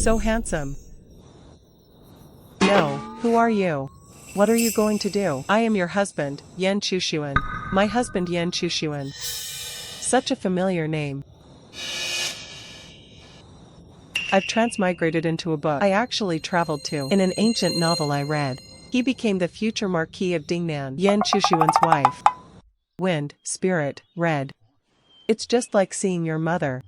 So handsome. No, who are you? What are you going to do? I am your husband, Yan Chuxun. My husband Yan Chuxun. Such a familiar name. I've transmigrated into a book I actually traveled to. In an ancient novel I read, he became the future Marquis of Dingnan, Yan Chuxun's wife. Wind, spirit, red. It's just like seeing your mother.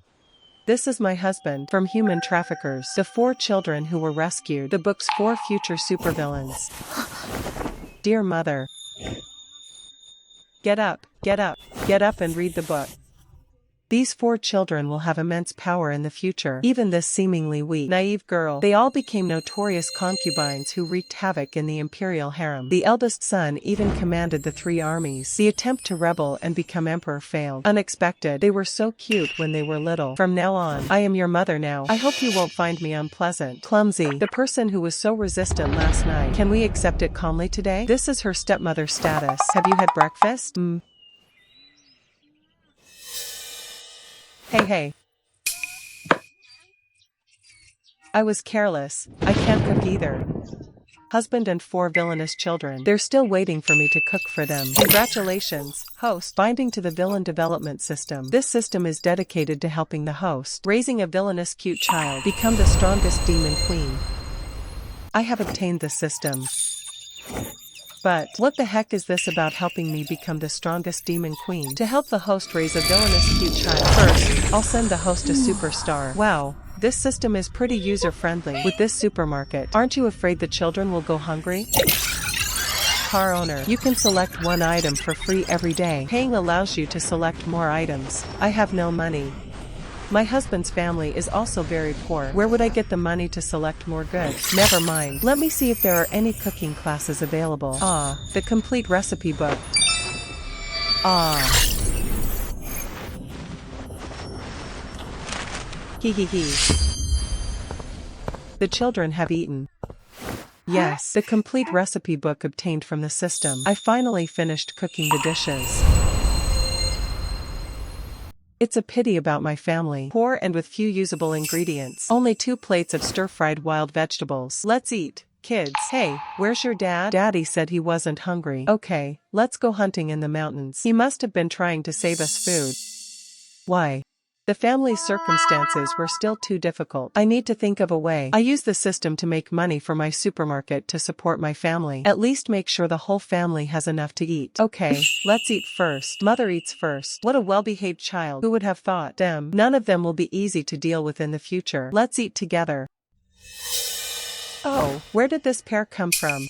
This is my husband, from human traffickers, the 4 children who were rescued, the book's 4 future supervillains. Dear mother. Get up, get up, get up and read the book. These 4 children will have immense power in the future. Even this seemingly weak, naive girl. They all became notorious concubines who wreaked havoc in the imperial harem. The eldest son even commanded the 3 armies. The attempt to rebel and become emperor failed. Unexpected. They were so cute when they were little. From now on, I am your mother now. I hope you won't find me unpleasant. Clumsy. The person who was so resistant last night. Can we accept it calmly today? This is her stepmother status. Have you had breakfast? Hey. I was careless. I can't cook either. Husband and 4 villainous children. They're still waiting for me to cook for them. Congratulations, host. Binding to the villain development system. This system is dedicated to helping the host, raising a villainous cute child, become the strongest demon queen. I have obtained the system. But what the heck is this about helping me become the strongest demon queen? To help the host raise a villainous cute child. First, I'll send the host a superstar. Wow, this system is pretty user-friendly. With this supermarket, aren't you afraid the children will go hungry? Car owner, you can select 1 item for free every day. Paying allows you to select more items. I have no money. My husband's family is also very poor. Where would I get the money to select more goods? Never mind. Let me see if there are any cooking classes available. The complete recipe book. Hee. The children have eaten. Yes, the complete recipe book obtained from the system. I finally finished cooking the dishes. It's a pity about my family. Poor and with few usable ingredients. Only 2 plates of stir-fried wild vegetables. Let's eat, kids. Hey, where's your dad? Daddy said he wasn't hungry. Okay, let's go hunting in the mountains. He must have been trying to save us food. Why? The family's circumstances were still too difficult. I need to think of a way. I use the system to make money for my supermarket to support my family. At least make sure the whole family has enough to eat. Okay, let's eat first. Mother eats first. What a well-behaved child. Who would have thought? Them. None of them will be easy to deal with in the future. Let's eat together. Oh, where did this pear come from?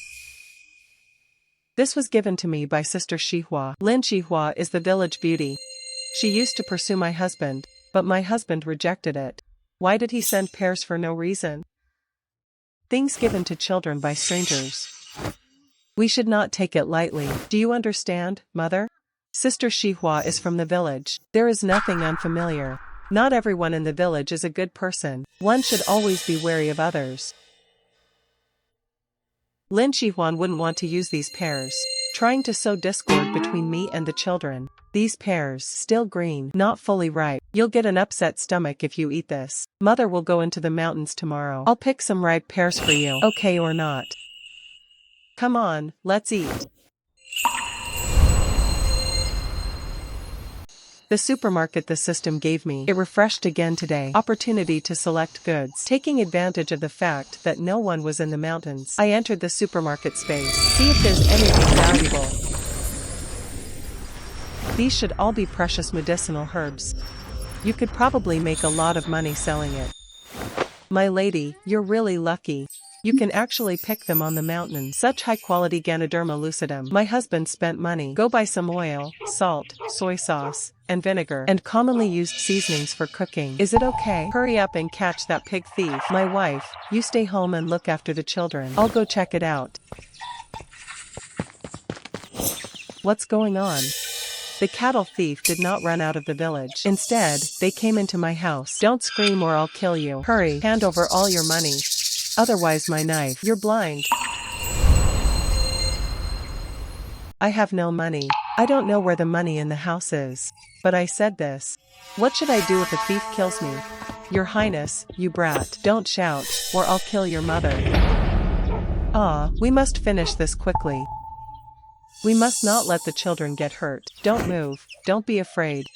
This was given to me by Sister Xihua. Lin Xihua is the village beauty. She used to pursue my husband, but my husband rejected it. Why did he send pears for no reason? Things given to children by strangers. We should not take it lightly. Do you understand, mother? Sister Xihua is from the village. There is nothing unfamiliar. Not everyone in the village is a good person. One should always be wary of others. Lin Xihua wouldn't want to use these pears, trying to sow discord between me and the children. These pears, still green, not fully ripe. You'll get an upset stomach if you eat this. Mother will go into the mountains tomorrow. I'll pick some ripe pears for you. Okay or not? Come on, let's eat. The supermarket the system gave me, it refreshed again today. Opportunity to select goods. Taking advantage of the fact that no one was in the mountains, I entered the supermarket space. See if there's anything valuable. These should all be precious medicinal herbs. You could probably make a lot of money selling it. My lady, you're really lucky. You can actually pick them on the mountain. Such high-quality Ganoderma lucidum. My husband spent money. Go buy some oil, salt, soy sauce, and vinegar, and commonly used seasonings for cooking. Is it okay? Hurry up and catch that pig thief. My wife, you stay home and look after the children. I'll go check it out. What's going on? The cattle thief did not run out of the village. Instead, they came into my house. Don't scream or I'll kill you. Hurry, hand over all your money. Otherwise my knife. You're blind. I have no money. I don't know where the money in the house is. But I said this. What should I do if a thief kills me? Your Highness, you brat, don't shout, or I'll kill your mother. We must finish this quickly. We must not let the children get hurt. Don't move, don't be afraid.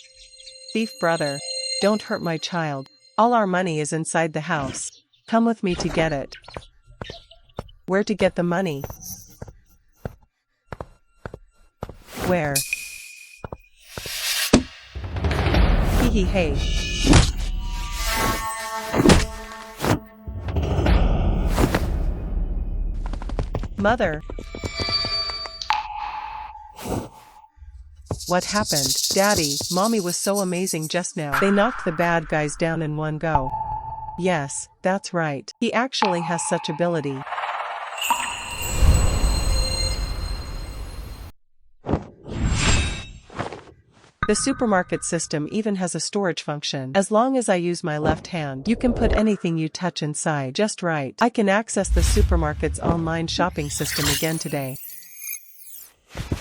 Thief brother, don't hurt my child. All our money is inside the house. Come with me to get it. Where to get the money? Where? Hee hee hey. Mother. What happened? Daddy, Mommy was so amazing just now. They knocked the bad guys down in one go. Yes, that's right. He actually has such ability. The supermarket system even has a storage function. As long as I use my left hand, you can put anything you touch inside just right. I can access the supermarket's online shopping system again today.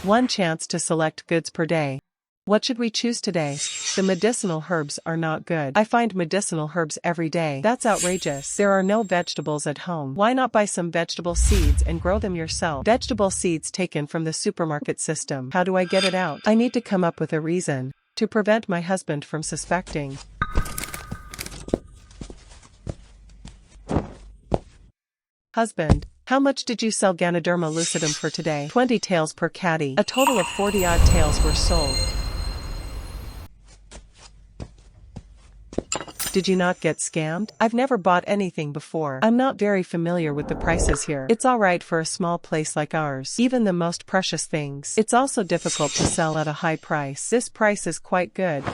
One chance to select goods per day. What should we choose today? The medicinal herbs are not good. I find medicinal herbs every day. That's outrageous. There are no vegetables at home. Why not buy some vegetable seeds and grow them yourself? Vegetable seeds taken from the supermarket system. How do I get it out? I need to come up with a reason to prevent my husband from suspecting. Husband, how much did you sell Ganoderma lucidum for today? 20 tails per caddy. A total of 40-odd tails were sold. Did you not get scammed? I've never bought anything before. I'm not very familiar with the prices here. It's alright for a small place like ours. Even the most precious things. It's also difficult to sell at a high price. This price is quite good.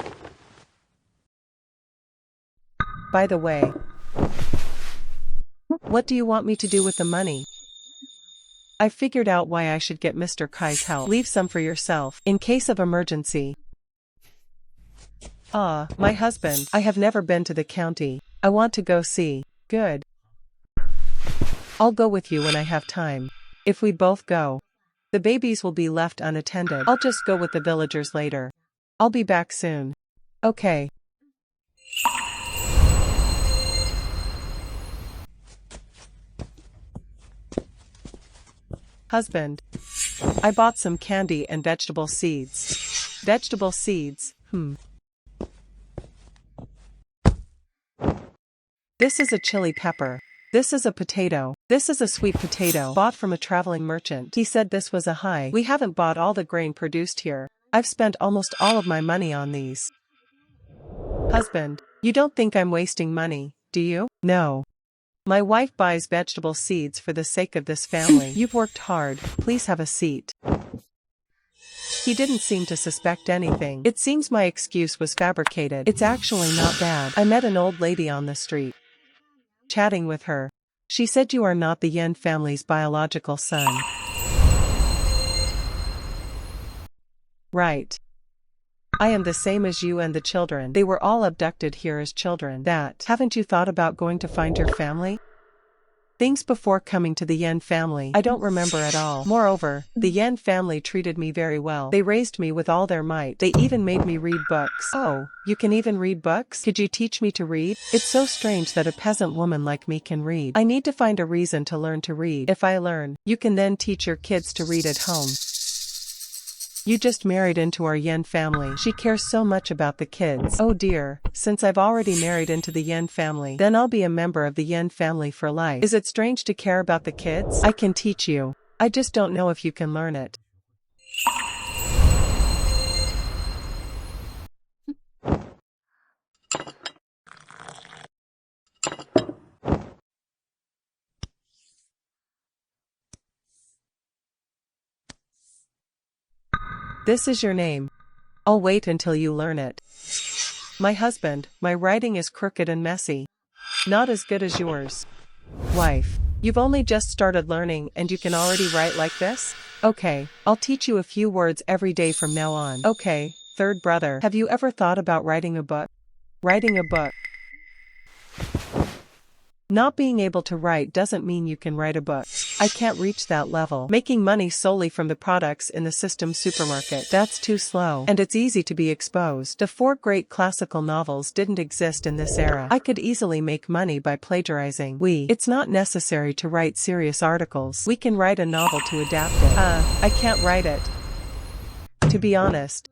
By the way, what do you want me to do with the money? I figured out why I should get Mr. Kai's help. Leave some for yourself, in case of emergency. My husband, I have never been to the county. I want to go see. Good. I'll go with you when I have time. If we both go, the babies will be left unattended. I'll just go with the villagers later. I'll be back soon. Okay. Husband, I bought some candy and vegetable seeds. Vegetable seeds, This is a chili pepper. This is a potato. This is a sweet potato bought from a traveling merchant. He said this was a high. We haven't bought all the grain produced here. I've spent almost all of my money on these. Husband, you don't think I'm wasting money, do you? No. My wife buys vegetable seeds for the sake of this family. You've worked hard. Please have a seat. He didn't seem to suspect anything. It seems my excuse was fabricated. It's actually not bad. I met an old lady on the street. Chatting with her, she said you are not the Yan family's biological son. Right. I am the same as you and the children. They were all abducted here as children. Haven't you thought about going to find your family? Things before coming to the Yan family, I don't remember at all. Moreover, the Yan family treated me very well. They raised me with all their might. They even made me read books. Oh, you can even read books? Could you teach me to read? It's so strange that a peasant woman like me can read. I need to find a reason to learn to read. If I learn, you can then teach your kids to read at home. You just married into our Yan family. She cares so much about the kids. Oh dear, since I've already married into the Yan family, then I'll be a member of the Yan family for life. Is it strange to care about the kids? I can teach you. I just don't know if you can learn it. This is your name. I'll wait until you learn it. My husband, my writing is crooked and messy. Not as good as yours. Wife, you've only just started learning and you can already write like this? Okay, I'll teach you a few words every day from now on. Okay, third brother, have you ever thought about writing a book? Writing a book. Not being able to write doesn't mean you can write a book. I can't reach that level. Making money solely from the products in the system supermarket, that's too slow. And it's easy to be exposed. The 4 great classical novels didn't exist in this era. I could easily make money by plagiarizing. It's not necessary to write serious articles. We can write a novel to adapt it. I can't write it. To be honest,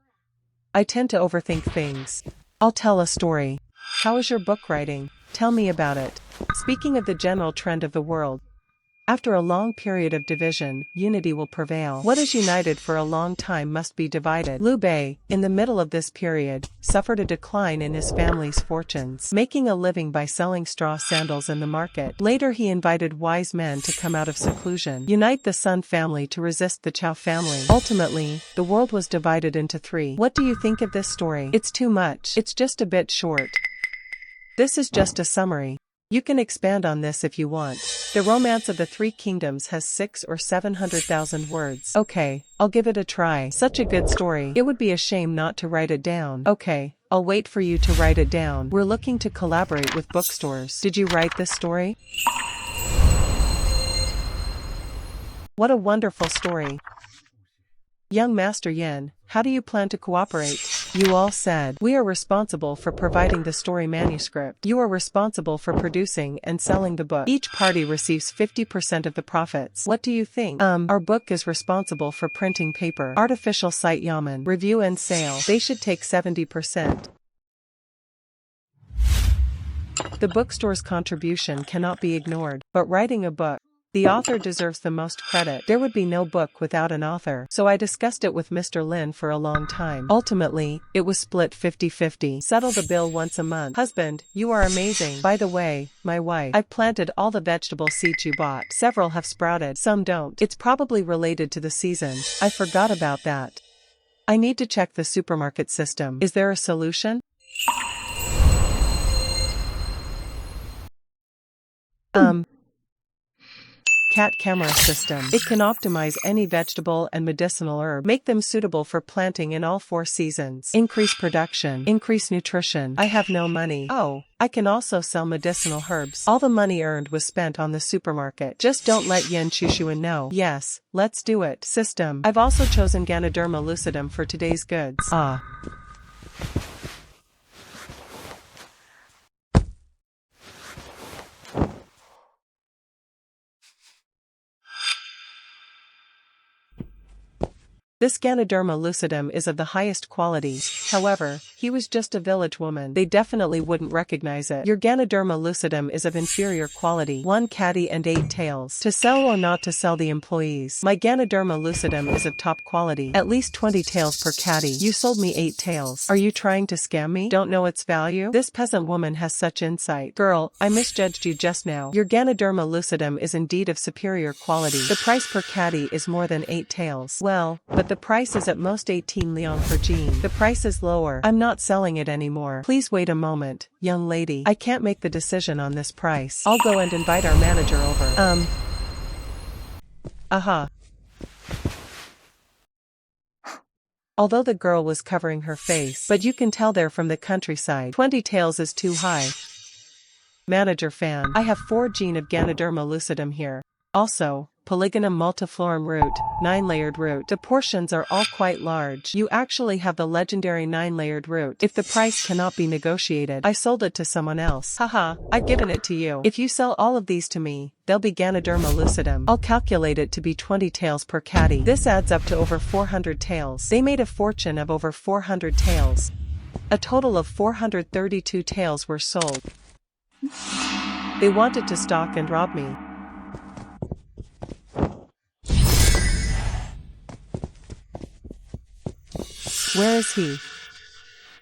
I tend to overthink things. I'll tell a story. How is your book writing? Tell me about it. Speaking of the general trend of the world, after a long period of division, unity will prevail. What is united for a long time must be divided. Liu Bei, in the middle of this period, suffered a decline in his family's fortunes, making a living by selling straw sandals in the market. Later he invited wise men to come out of seclusion, unite the Sun family to resist the Chao family. Ultimately, the world was divided into 3. What do you think of this story? It's too much. It's just a bit short. This is just a summary. You can expand on this if you want. The Romance of the 3 Kingdoms has 600,000 or 700,000 words. Okay, I'll give it a try. Such a good story. It would be a shame not to write it down. Okay, I'll wait for you to write it down. We're looking to collaborate with bookstores. Did you write this story? What a wonderful story. Young Master Yan, how do you plan to cooperate? You all said. We are responsible for providing the story manuscript. You are responsible for producing and selling the book. Each party receives 50% of the profits. What do you think? Our book is responsible for printing paper, artificial site yamen, review and sale. They should take 70%. The bookstore's contribution cannot be ignored, but writing a book, the author deserves the most credit. There would be no book without an author. So I discussed it with Mr. Lin for a long time. Ultimately, it was split 50-50. Settle the bill once a month. Husband, you are amazing. By the way, my wife, I've planted all the vegetable seeds you bought. Several have sprouted, some don't. It's probably related to the season. I forgot about that. I need to check the supermarket system. Is there a solution? Cat camera system. It can optimize any vegetable and medicinal herb, make them suitable for planting in all 4 seasons. Increase production, increase nutrition. I have no money. Oh, I can also sell medicinal herbs. All the money earned was spent on the supermarket. Just don't let Yan Chuxun know. Yes, let's do it. System. I've also chosen Ganoderma lucidum for today's goods. This Ganoderma lucidum is of the highest quality. However, he was just a village woman. They definitely wouldn't recognize it. Your Ganoderma lucidum is of inferior quality. 1 caddy and 8 tails. To sell or not to sell the employees. My Ganoderma lucidum is of top quality. At least 20 taels per caddy. You sold me 8 taels. Are you trying to scam me? Don't know its value? This peasant woman has such insight. Girl, I misjudged you just now. Your Ganoderma lucidum is indeed of superior quality. The price per caddy is more than 8 taels. Well, but the price is at most 18 liang per jean. The price is lower. I'm not selling it anymore. Please wait a moment, young lady. I can't make the decision on this price. I'll go and invite our manager over. Although the girl was covering her face, but you can tell they're from the countryside. 20 taels is too high. Manager fan. I have 4 gene of Ganoderma lucidum here. Also, Polygonum multiflorum root, 9-layered root. The portions are all quite large. You actually have the legendary 9-layered root. If the price cannot be negotiated, I sold it to someone else. Haha, I've given it to you. If you sell all of these to me, they'll be Ganoderma lucidum. I'll calculate it to be 20 taels per caddy. This adds up to over 400 taels. They made a fortune of over 400 taels. A total of 432 taels were sold. They wanted to stalk and rob me. Where is he?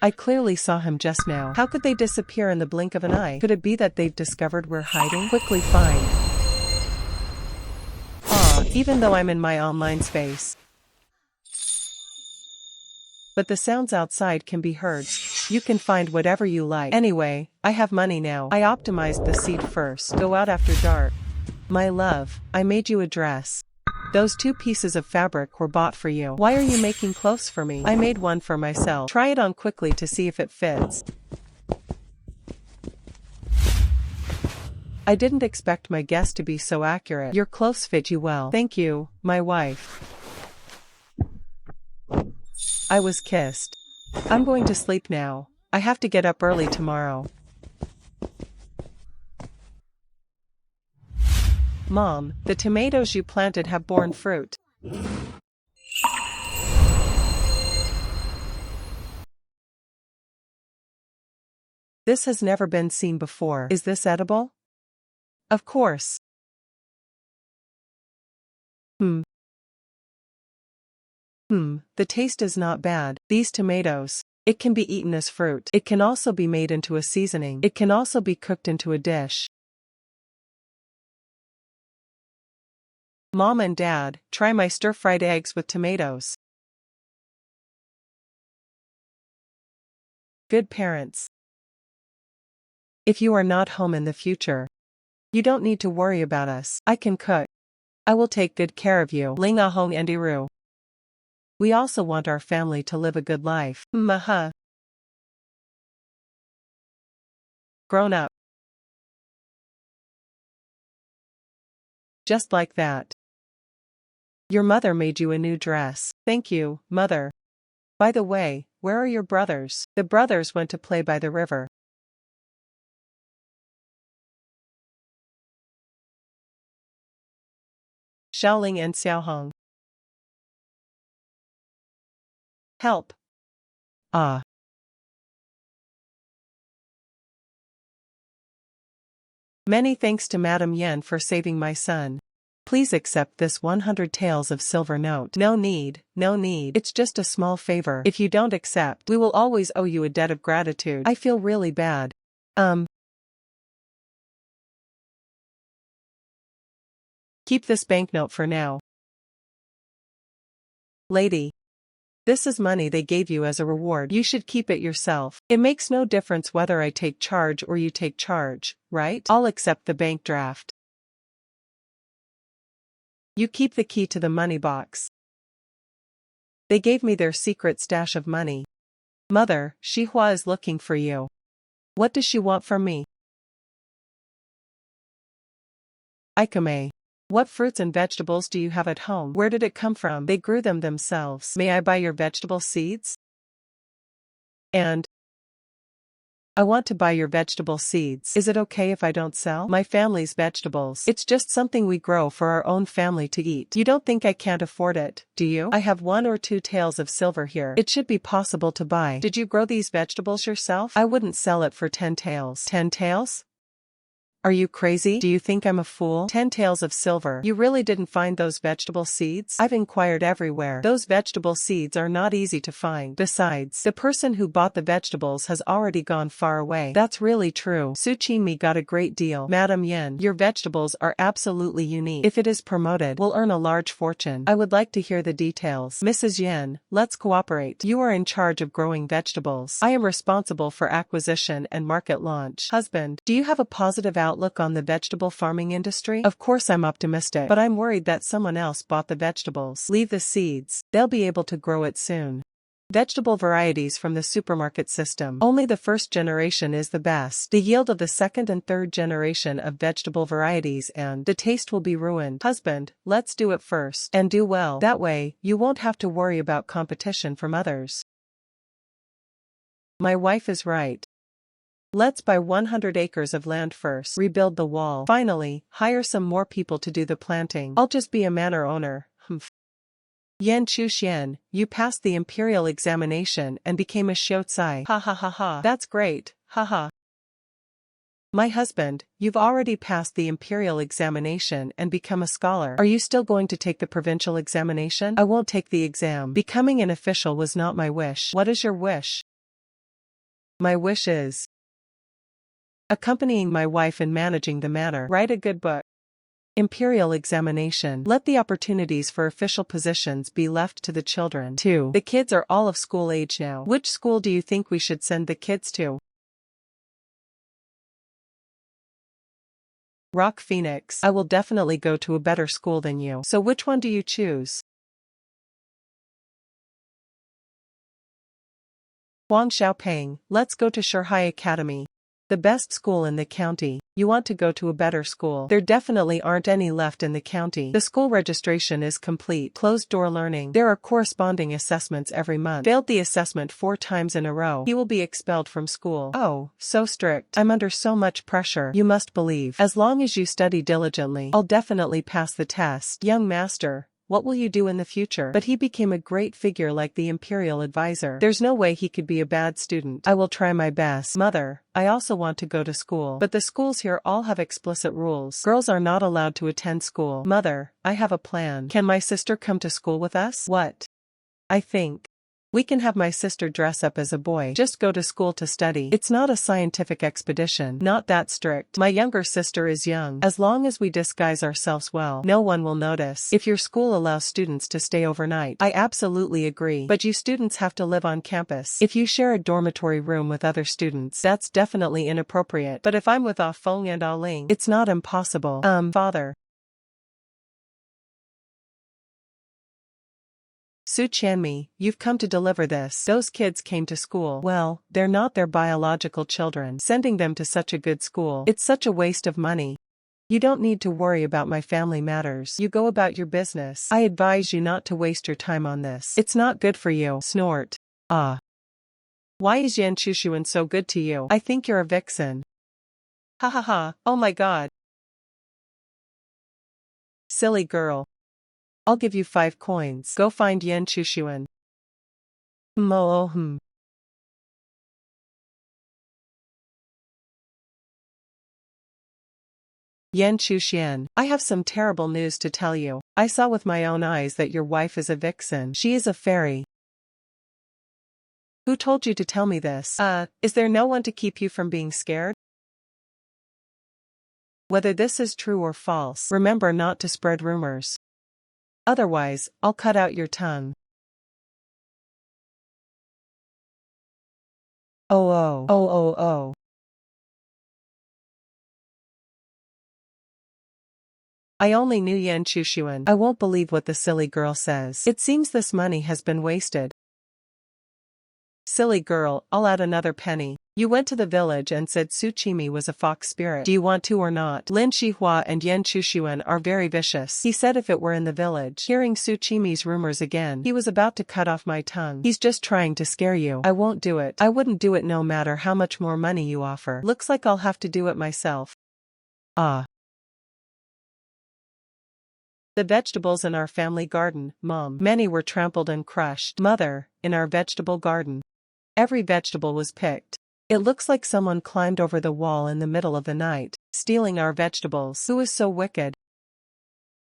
I clearly saw him just now. How could they disappear in the blink of an eye? Could it be that they've discovered we're hiding? Quickly find. Even though I'm in my online space. But the sounds outside can be heard. You can find whatever you like. Anyway, I have money now. I optimized the seed first. Go out after dark. My love, I made you a dress. Those 2 pieces of fabric were bought for you. Why are you making clothes for me? I made one for myself. Try it on quickly to see if it fits. I didn't expect my guess to be so accurate. Your clothes fit you well. Thank you, my wife. I was kissed. I'm going to sleep now. I have to get up early tomorrow. Mom, the tomatoes you planted have borne fruit. This has never been seen before. Is this edible? Of course. The taste is not bad. These tomatoes. It can be eaten as fruit. It can also be made into a seasoning. It can also be cooked into a dish. Mom and Dad, try my stir-fried eggs with tomatoes. Good parents. If you are not home in the future, you don't need to worry about us. I can cook. I will take good care of you. Ling ahong endiru. We also want our family to live a good life. Maha. Grown up. Just like that. Your mother made you a new dress. Thank you, Mother. By the way, where are your brothers? The brothers went to play by the river. Xiaoling and Xiaohong. Help. Ah. Many thanks to Madam Yan for saving my son. Please accept this 100 taels of silver note. No need, no need. It's just a small favor. If you don't accept, we will always owe you a debt of gratitude. I feel really bad. Keep this banknote for now. Lady. This is money they gave you as a reward. You should keep it yourself. It makes no difference whether I take charge or you take charge, right? I'll accept the bank draft. You keep the key to the money box. They gave me their secret stash of money. Mother, Xihua is looking for you. What does she want from me? Ikame. What fruits and vegetables do you have at home? Where did it come from? They grew them themselves. May I buy your vegetable seeds? And I want to buy your vegetable seeds. Is it okay if I don't sell my family's vegetables? It's just something we grow for our own family to eat. You don't think I can't afford it, do you? I have 1 or 2 taels of silver here. It should be possible to buy. Did you grow these vegetables yourself? I wouldn't sell it for 10 taels. 10 taels? Are you crazy? Do you think I'm a fool? 10 taels of silver. You really didn't find those vegetable seeds? I've inquired everywhere. Those vegetable seeds are not easy to find. Besides, the person who bought the vegetables has already gone far away. That's really true. Su Qinmi got a great deal. Madam Yan, your vegetables are absolutely unique. If it is promoted, we'll earn a large fortune. I would like to hear the details. Mrs. Yan, let's cooperate. You are in charge of growing vegetables. I am responsible for acquisition and market launch. Husband, do you have a positive outlook on the vegetable farming industry? Of course I'm optimistic, but I'm worried that someone else bought the vegetables. Leave the seeds. They'll be able to grow it soon. Vegetable varieties from the supermarket system. Only the first generation is the best. The yield of the second and third generation of vegetable varieties and the taste will be ruined. Husband, let's do it first. And do well. That way, you won't have to worry about competition from others. My wife is right. Let's buy 100 acres of land first. Rebuild the wall. Finally, hire some more people to do the planting. I'll just be a manor owner. Yan Chuxun, you passed the imperial examination and became a xiaocai. Ha ha ha ha. That's great. Ha ha. My husband, you've already passed the imperial examination and become a scholar. Are you still going to take the provincial examination? I won't take the exam. Becoming an official was not my wish. What is your wish? My wish is accompanying my wife in managing the manor. Write a good book. Imperial examination. Let the opportunities for official positions be left to the children. 2. The kids are all of school age now. Which school do you think we should send the kids to? Rock Phoenix. I will definitely go to a better school than you. So which one do you choose? Huang Xiaopeng. Let's go to Shanghai Academy. The best school in the county. You want to go to a better school. There definitely aren't any left in the county. The school registration is complete. Closed-door learning. There are corresponding assessments every month. Failed the assessment 4 times in a row. He will be expelled from school. Oh, so strict. I'm under so much pressure. You must believe. As long as you study diligently, I'll definitely pass the test. Young master, what will you do in the future? But he became a great figure like the imperial advisor. There's no way he could be a bad student. I will try my best. Mother, I also want to go to school. But the schools here all have explicit rules. Girls are not allowed to attend school. Mother, I have a plan. Can my sister come to school with us? What? I think we can have my sister dress up as a boy. Just go to school to study. It's not a scientific expedition. Not that strict. My younger sister is young. As long as we disguise ourselves well, no one will notice. If your school allows students to stay overnight, I absolutely agree. But you students have to live on campus. If you share a dormitory room with other students, that's definitely inappropriate. But if I'm with Ah Feng and Ah Ling, it's not impossible. Father. Su Qinmi, you've come to deliver this. Those kids came to school. Well, they're not their biological children. Sending them to such a good school, it's such a waste of money. You don't need to worry about my family matters. You go about your business. I advise you not to waste your time on this. It's not good for you. Snort. Ah. Why is Yan Chuxun so good to you? I think you're a vixen. Ha ha ha, oh my god. Silly girl. I'll give you 5 coins. Go find Yan Chuxun. Yan Chuxun, I have some terrible news to tell you. I saw with my own eyes that your wife is a vixen. She is a fairy. Who told you to tell me this? Is there no one to keep you from being scared? Whether this is true or false, remember not to spread rumors. Otherwise, I'll cut out your tongue. Oh. I only knew Yan Chuxun. I won't believe what the silly girl says. It seems this money has been wasted. Silly girl, I'll add another penny. You went to the village and said Su Qinmi was a fox spirit. Do you want to or not? Lin Shihua and Yan Chuxun are very vicious. He said if it were in the village. Hearing Su Qinmi's rumors again, he was about to cut off my tongue. He's just trying to scare you. I won't do it. I wouldn't do it no matter how much more money you offer. Looks like I'll have to do it myself. Ah. The vegetables in our family garden, Mom. Many were trampled and crushed. Mother, in our vegetable garden. Every vegetable was picked. It looks like someone climbed over the wall in the middle of the night, stealing our vegetables. Who is so wicked?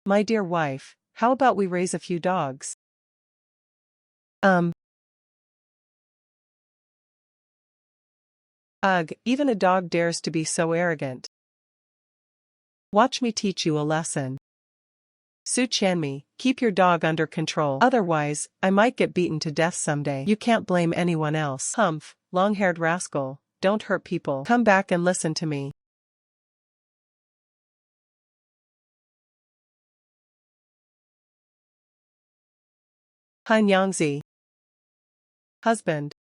My dear wife, how about we raise a few dogs? Ugh, even a dog dares to be so arrogant. Watch me teach you a lesson. Su Qinmi, keep your dog under control. Otherwise, I might get beaten to death someday. You can't blame anyone else. Humph, long-haired rascal, don't hurt people. Come back and listen to me. Han Yangzi. Husband.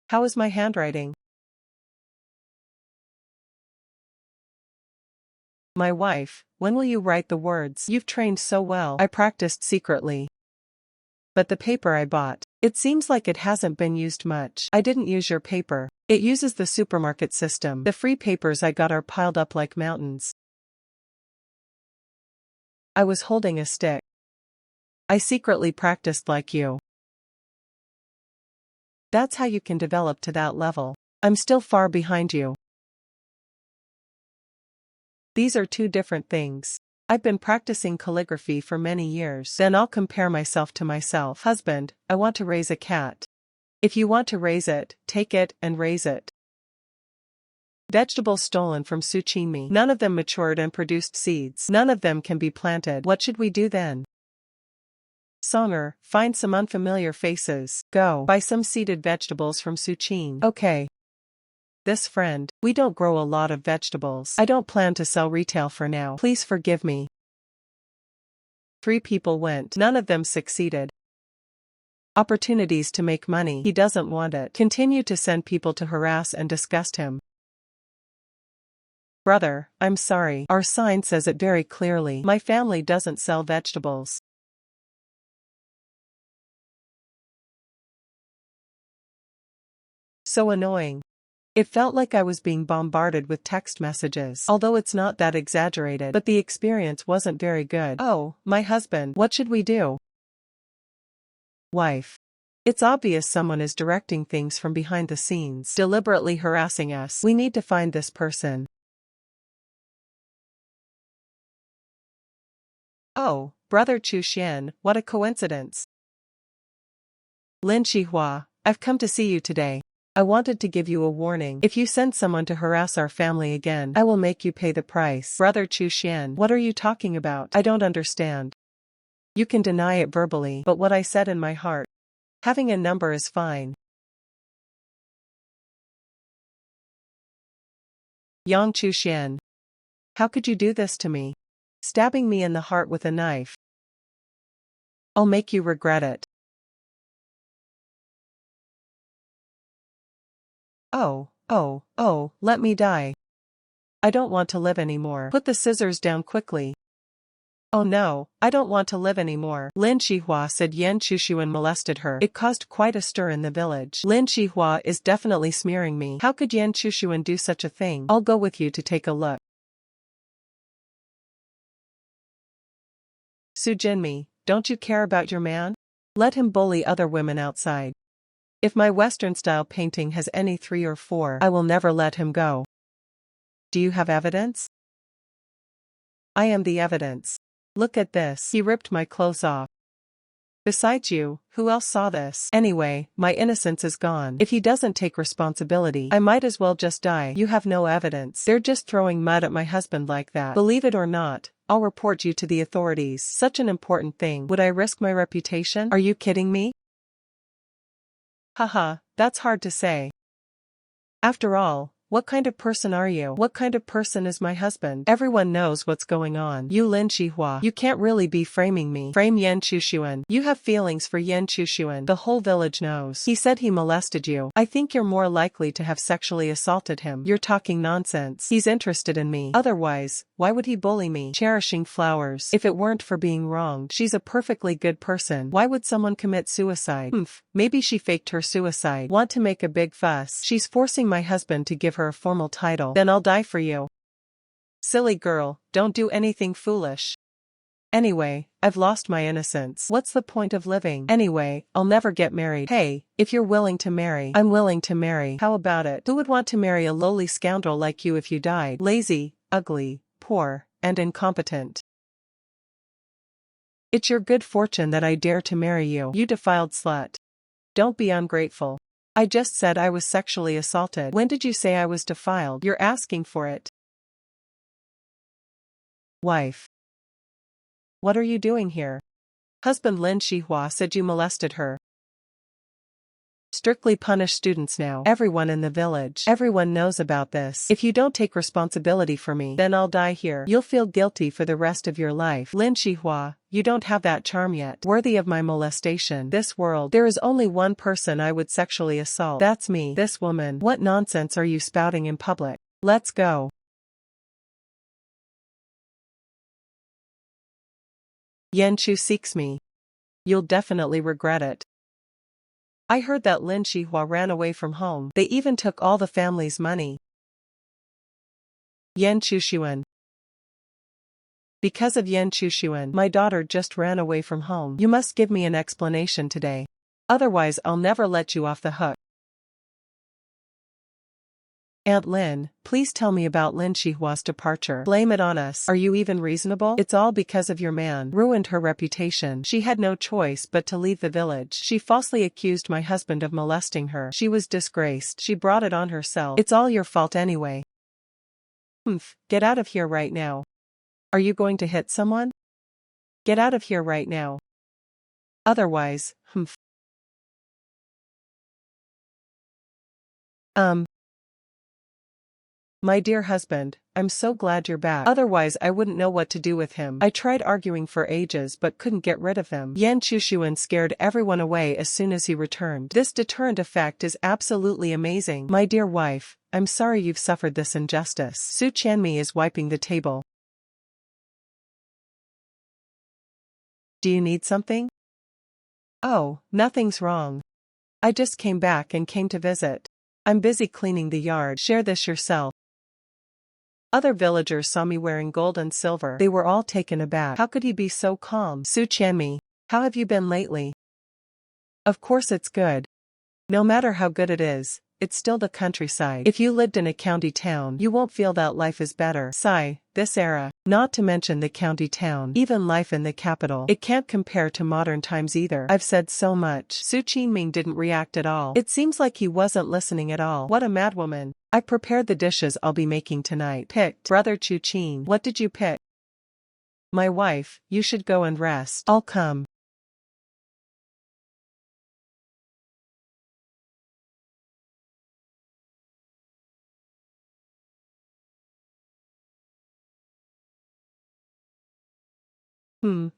How is my handwriting? My wife, when will you write the words? You've trained so well. I practiced secretly. But the paper I bought, it seems like it hasn't been used much. I didn't use your paper. It uses the supermarket system. The free papers I got are piled up like mountains. I was holding a stick. I secretly practiced like you. That's how you can develop to that level. I'm still far behind you. These are 2 different things. I've been practicing calligraphy for many years. Then I'll compare myself to myself. Husband, I want to raise a cat. If you want to raise it, take it and raise it. Vegetables stolen from Su Qinmi. None of them matured and produced seeds. None of them can be planted. What should we do then? Songer, find some unfamiliar faces. Go. Buy some seeded vegetables from Su Qin. Okay. This friend, we don't grow a lot of vegetables. I don't plan to sell retail for now. Please forgive me. 3 people went. None of them succeeded. Opportunities to make money. He doesn't want it. Continue to send people to harass and disgust him. Brother, I'm sorry. Our sign says it very clearly. My family doesn't sell vegetables. So annoying. It felt like I was being bombarded with text messages. Although it's not that exaggerated, but the experience wasn't very good. Oh, my husband, what should we do? Wife. It's obvious someone is directing things from behind the scenes, deliberately harassing us. We need to find this person. Oh, brother Chuxian, what a coincidence. Lin Shihua, I've come to see you today. I wanted to give you a warning. If you send someone to harass our family again, I will make you pay the price. Brother Chuxian, what are you talking about? I don't understand. You can deny it verbally, but what I said in my heart. Having a number is fine. Yang Chuxian. How could you do this to me? Stabbing me in the heart with a knife. I'll make you regret it. Oh, let me die. I don't want to live anymore. Put the scissors down quickly. Oh no, I don't want to live anymore. Lin Shihua said Yan Chuxun molested her. It caused quite a stir in the village. Lin Shihua is definitely smearing me. How could Yan Chuxun do such a thing? I'll go with you to take a look. Su Jinmi, don't you care about your man? Let him bully other women outside. If my Western-style painting has any 3 or 4, I will never let him go. Do you have evidence? I am the evidence. Look at this. He ripped my clothes off. Besides you, who else saw this? Anyway, my innocence is gone. If he doesn't take responsibility, I might as well just die. You have no evidence. They're just throwing mud at my husband like that. Believe it or not, I'll report you to the authorities. Such an important thing. Would I risk my reputation? Are you kidding me? Haha, that's hard to say. After all, what kind of person are you? What kind of person is my husband? Everyone knows what's going on. You Lin Shihua, you can't really be framing me. Frame Yan Chuxun. You have feelings for Yan Chuxun. The whole village knows. He said he molested you. I think you're more likely to have sexually assaulted him. You're talking nonsense. He's interested in me. Otherwise, why would he bully me? Cherishing flowers. If it weren't for being wronged, she's a perfectly good person. Why would someone commit suicide? Maybe she faked her suicide. Want to make a big fuss. She's forcing my husband to give her a formal title. Then I'll die for you. Silly girl, don't do anything foolish. Anyway, I've lost my innocence. What's the point of living? Anyway, I'll never get married. Hey, if you're willing to marry, I'm willing to marry. How about it? Who would want to marry a lowly scoundrel like you if you died? Lazy, ugly, poor, and incompetent. It's your good fortune that I dare to marry you, you defiled slut. Don't be ungrateful. I just said I was sexually assaulted. When did you say I was defiled? You're asking for it. Wife. What are you doing here? Husband Lin Shihua said you molested her. Strictly punish students now. Everyone in the village. Everyone knows about this. If you don't take responsibility for me, then I'll die here. You'll feel guilty for the rest of your life. Lin Shihua, you don't have that charm yet. Worthy of my molestation. This world, there is only one person I would sexually assault. That's me. This woman. What nonsense are you spouting in public? Let's go. Yan Chu seeks me. You'll definitely regret it. I heard that Lin Shihua ran away from home. They even took all the family's money. Yan Chuxun. Because of Yan Chuxun, my daughter just ran away from home. You must give me an explanation today. Otherwise I'll never let you off the hook. Aunt Lin, please tell me about Lin Shihua's departure. Blame it on us. Are you even reasonable? It's all because of your man. Ruined her reputation. She had no choice but to leave the village. She falsely accused my husband of molesting her. She was disgraced. She brought it on herself. It's all your fault anyway. Get out of here right now. Are you going to hit someone? Get out of here right now. Otherwise, My dear husband, I'm so glad you're back. Otherwise I wouldn't know what to do with him. I tried arguing for ages but couldn't get rid of him. Yan Chuxun scared everyone away as soon as he returned. This deterrent effect is absolutely amazing. My dear wife, I'm sorry you've suffered this injustice. Su Qinmi is wiping the table. Do you need something? Oh, nothing's wrong. I just came back and came to visit. I'm busy cleaning the yard. Share this yourself. Other villagers saw me wearing gold and silver. They were all taken aback. How could he be so calm? Su Qinmi, how have you been lately? Of course it's good. No matter how good it is, it's still the countryside. If you lived in a county town, you won't feel that life is better. Sigh, this era. Not to mention the county town. Even life in the capital. It can't compare to modern times either. I've said so much. Su Qinming didn't react at all. It seems like he wasn't listening at all. What a madwoman. I prepared the dishes I'll be making tonight. Picked. Brother Chuqin. What did you pick? My wife, you should go and rest. I'll come.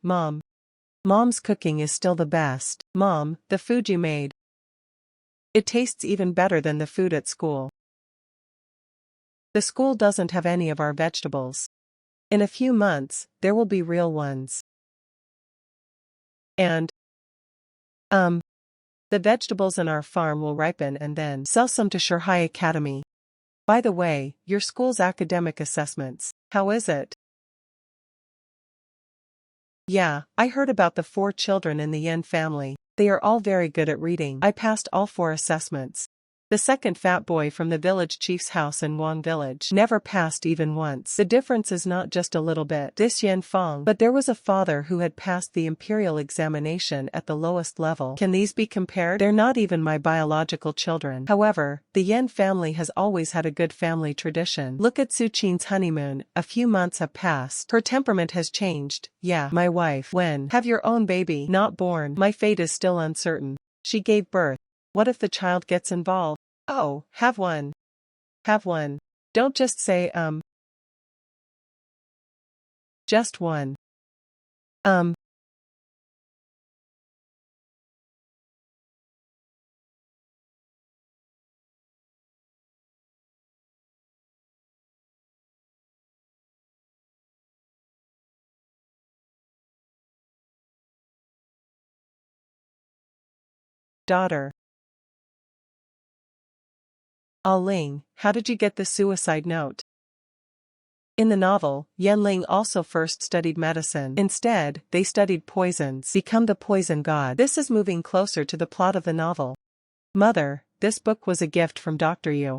Mom. Mom's cooking is still the best. Mom, the food you made. It tastes even better than the food at school. The school doesn't have any of our vegetables. In a few months, there will be real ones. And, the vegetables in our farm will ripen and then sell some to Shanghai Academy. By the way, your school's academic assessments, how is it? Yeah, I heard about the 4 children in the Yan family. They are all very good at reading. I passed all 4 assessments. The second fat boy from the village chief's house in Wang village never passed even once. The difference is not just a little bit. This Yan Feng, but there was a father who had passed the imperial examination at the lowest level. Can these be compared? They're not even my biological children. However, the Yan family has always had a good family tradition. Look at Su Qin's honeymoon. A few months have passed. Her temperament has changed. Yeah, my wife. When? Have your own baby. Not born. My fate is still uncertain. She gave birth. What if the child gets involved? Oh, have one. Have one. Don't just say, Just one. Daughter. Ah Ling, how did you get the suicide note? In the novel, Yan Ling also first studied medicine. Instead, they studied poisons. Become the poison god. This is moving closer to the plot of the novel. Mother, this book was a gift from Dr. Yu.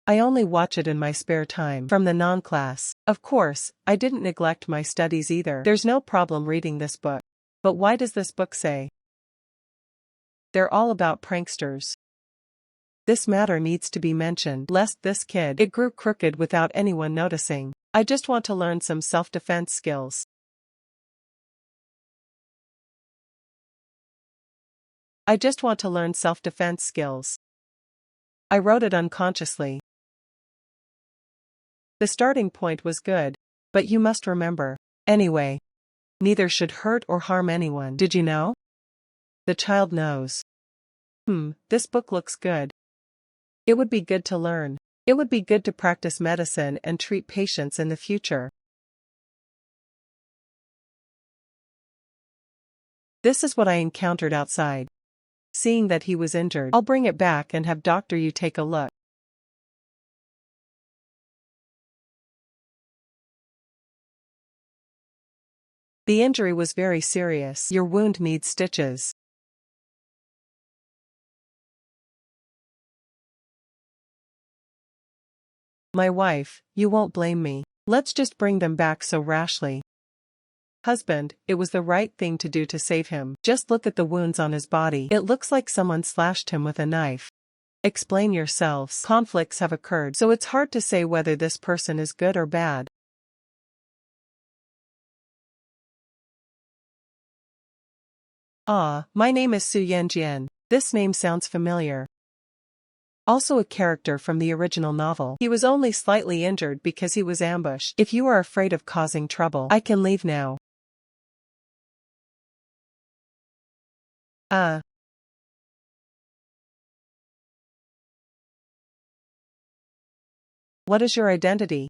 I only watch it in my spare time. From the non-class. Of course, I didn't neglect my studies either. There's no problem reading this book. But why does this book say? They're all about pranksters. This matter needs to be mentioned, lest this kid it grew crooked without anyone noticing. I just want to learn some self-defense skills. I just want to learn self-defense skills. I wrote it unconsciously. The starting point was good, but you must remember. Anyway, neither should hurt or harm anyone. Did you know? The child knows. This book looks good. It would be good to learn. It would be good to practice medicine and treat patients in the future. This is what I encountered outside. Seeing that he was injured, I'll bring it back and have Dr. Yu take a look. The injury was very serious. Your wound needs stitches. My wife, you won't blame me. Let's just bring them back so rashly. Husband, it was the right thing to do to save him. Just look at the wounds on his body. It looks like someone slashed him with a knife. Explain yourselves. Conflicts have occurred, so it's hard to say whether this person is good or bad. Ah, my name is Su Yanjian. This name sounds familiar. Also a character from the original novel. He was only slightly injured because he was ambushed. If you are afraid of causing trouble, I can leave now. What is your identity?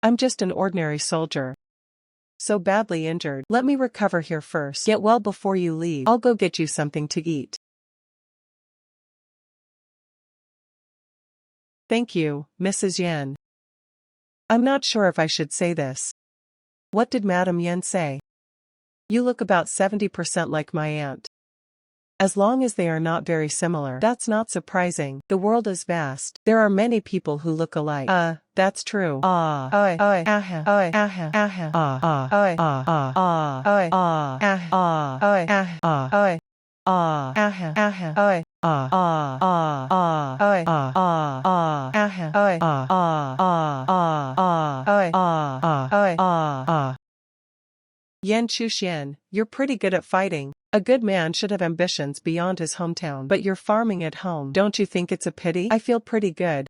I'm just an ordinary soldier. So badly injured. Let me recover here first. Get well before you leave. I'll go get you something to eat. Thank you, Mrs. Yan. I'm not sure if I should say this. What did Madam Yan say? You look about 70% like my aunt. As long as they are not very similar. That's not surprising. The world is vast. There are many people who look alike. That's true. Yan Chuxun, you're pretty good at fighting. A good man should have ambitions beyond his hometown. But you're farming at home. Don't you think it's a pity? I feel pretty good.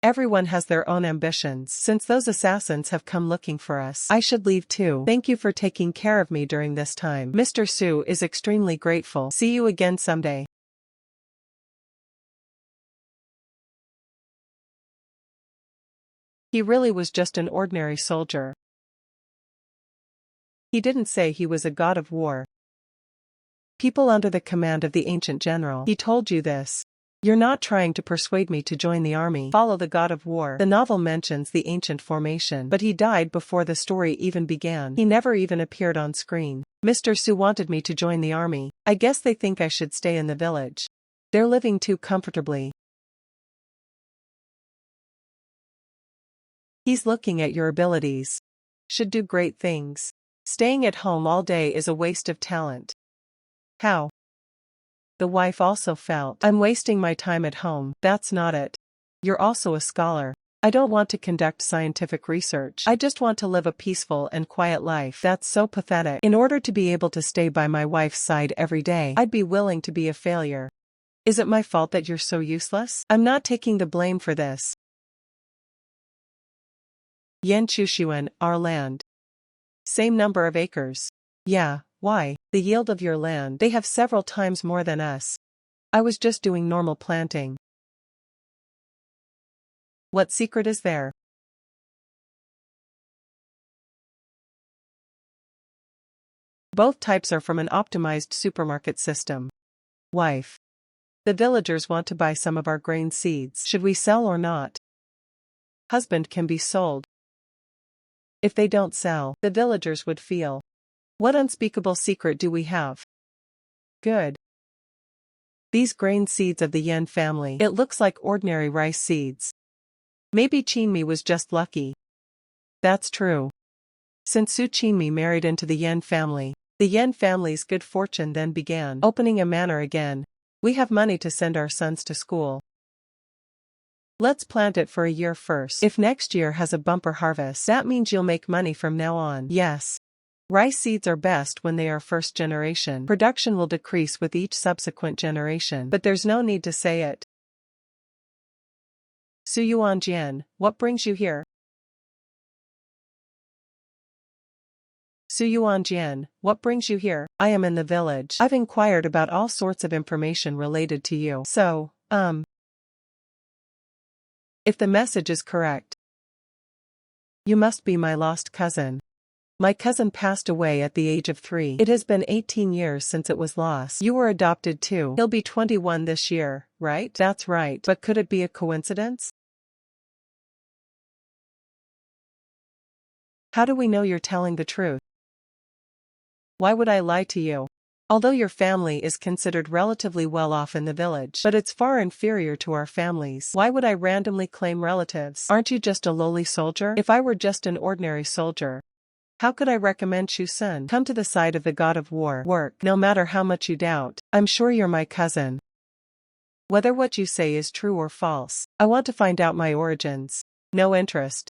Everyone has their own ambitions. Since those assassins have come looking for us, I should leave too. Thank you for taking care of me during this time. Mr. Su is extremely grateful. See you again someday. He really was just an ordinary soldier. He didn't say he was a god of war. People under the command of the ancient general. He told you this. You're not trying to persuade me to join the army. Follow the god of war. The novel mentions the ancient formation, but he died before the story even began. He never even appeared on screen. Mr. Su wanted me to join the army. I guess they think I should stay in the village. They're living too comfortably. He's looking at your abilities. Should do great things. Staying at home all day is a waste of talent. How? The wife also felt. I'm wasting my time at home. That's not it. You're also a scholar. I don't want to conduct scientific research. I just want to live a peaceful and quiet life. That's so pathetic. In order to be able to stay by my wife's side every day, I'd be willing to be a failure. Is it my fault that you're so useless? I'm not taking the blame for this. Yan Chuxun, our land. Same number of acres. Yeah, why? The yield of your land. They have several times more than us. I was just doing normal planting. What secret is there? Both types are from an optimized supermarket system. Wife. The villagers want to buy some of our grain seeds. Should we sell or not? Husband can be sold. If they don't sell, the villagers would feel. What unspeakable secret do we have? Good. These grain seeds of the Yan family. It looks like ordinary rice seeds. Maybe Qinmi was just lucky. That's true. Since Su Qinmi married into the Yan family, the Yan family's good fortune then began. Opening a manor again. We have money to send our sons to school. Let's plant it for a year first. If next year has a bumper harvest, that means you'll make money from now on. Yes. Rice seeds are best when they are first generation. Production will decrease with each subsequent generation, but there's no need to say it. Su Yuanjian, what brings you here? Su Yuanjian, what brings you here? I am in the village. I've inquired about all sorts of information related to you. So, if the message is correct, you must be my lost cousin. My cousin passed away at the age of 3. It has been 18 years since it was lost. You were adopted too. He'll be 21 this year, right? That's right. But could it be a coincidence? How do we know you're telling the truth? Why would I lie to you? Although your family is considered relatively well off in the village, but it's far inferior to our families. Why would I randomly claim relatives? Aren't you just a lowly soldier? If I were just an ordinary soldier, how could I recommend Chuxun? Come to the side of the god of war. Work, no matter how much you doubt. I'm sure you're my cousin. Whether what you say is true or false, I want to find out my origins. No interest.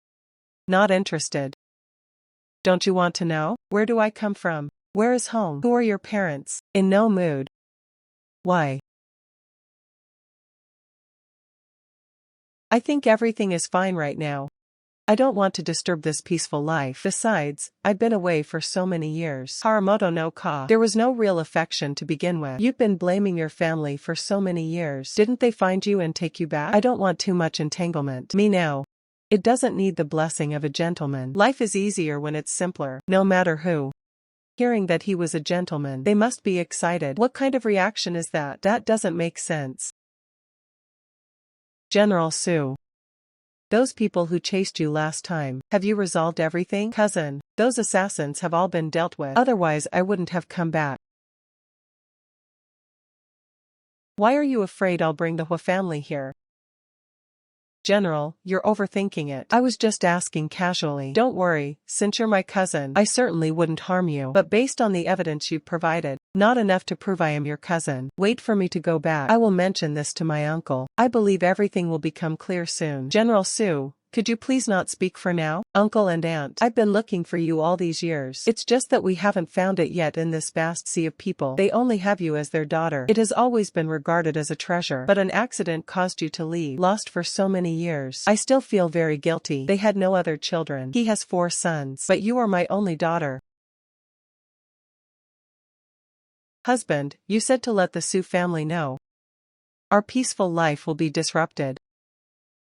Not interested. Don't you want to know? Where do I come from? Where is home? Who are your parents? In no mood. Why? I think everything is fine right now. I don't want to disturb this peaceful life. Besides, I've been away for so many years. Haramoto no ka. There was no real affection to begin with. You've been blaming your family for so many years. Didn't they find you and take you back? I don't want too much entanglement. Me now. It doesn't need the blessing of a gentleman. Life is easier when it's simpler, no matter who. Hearing that he was a gentleman, they must be excited. What kind of reaction is that? That doesn't make sense. General Su. Those people who chased you last time, have you resolved everything? Cousin, those assassins have all been dealt with. Otherwise I wouldn't have come back. Why are you afraid I'll bring the Hua family here? General, you're overthinking it. I was just asking casually. Don't worry, since you're my cousin, I certainly wouldn't harm you. But based on the evidence you've provided, not enough to prove I am your cousin. Wait for me to go back. I will mention this to my uncle. I believe everything will become clear soon. General Su, could you please not speak for now? Uncle and aunt, I've been looking for you all these years. It's just that we haven't found it yet in this vast sea of people. They only have you as their daughter. It has always been regarded as a treasure. But an accident caused you to leave. Lost for so many years. I still feel very guilty. They had no other children. He has 4 sons. But you are my only daughter. Husband, you said to let the Su family know. Our peaceful life will be disrupted.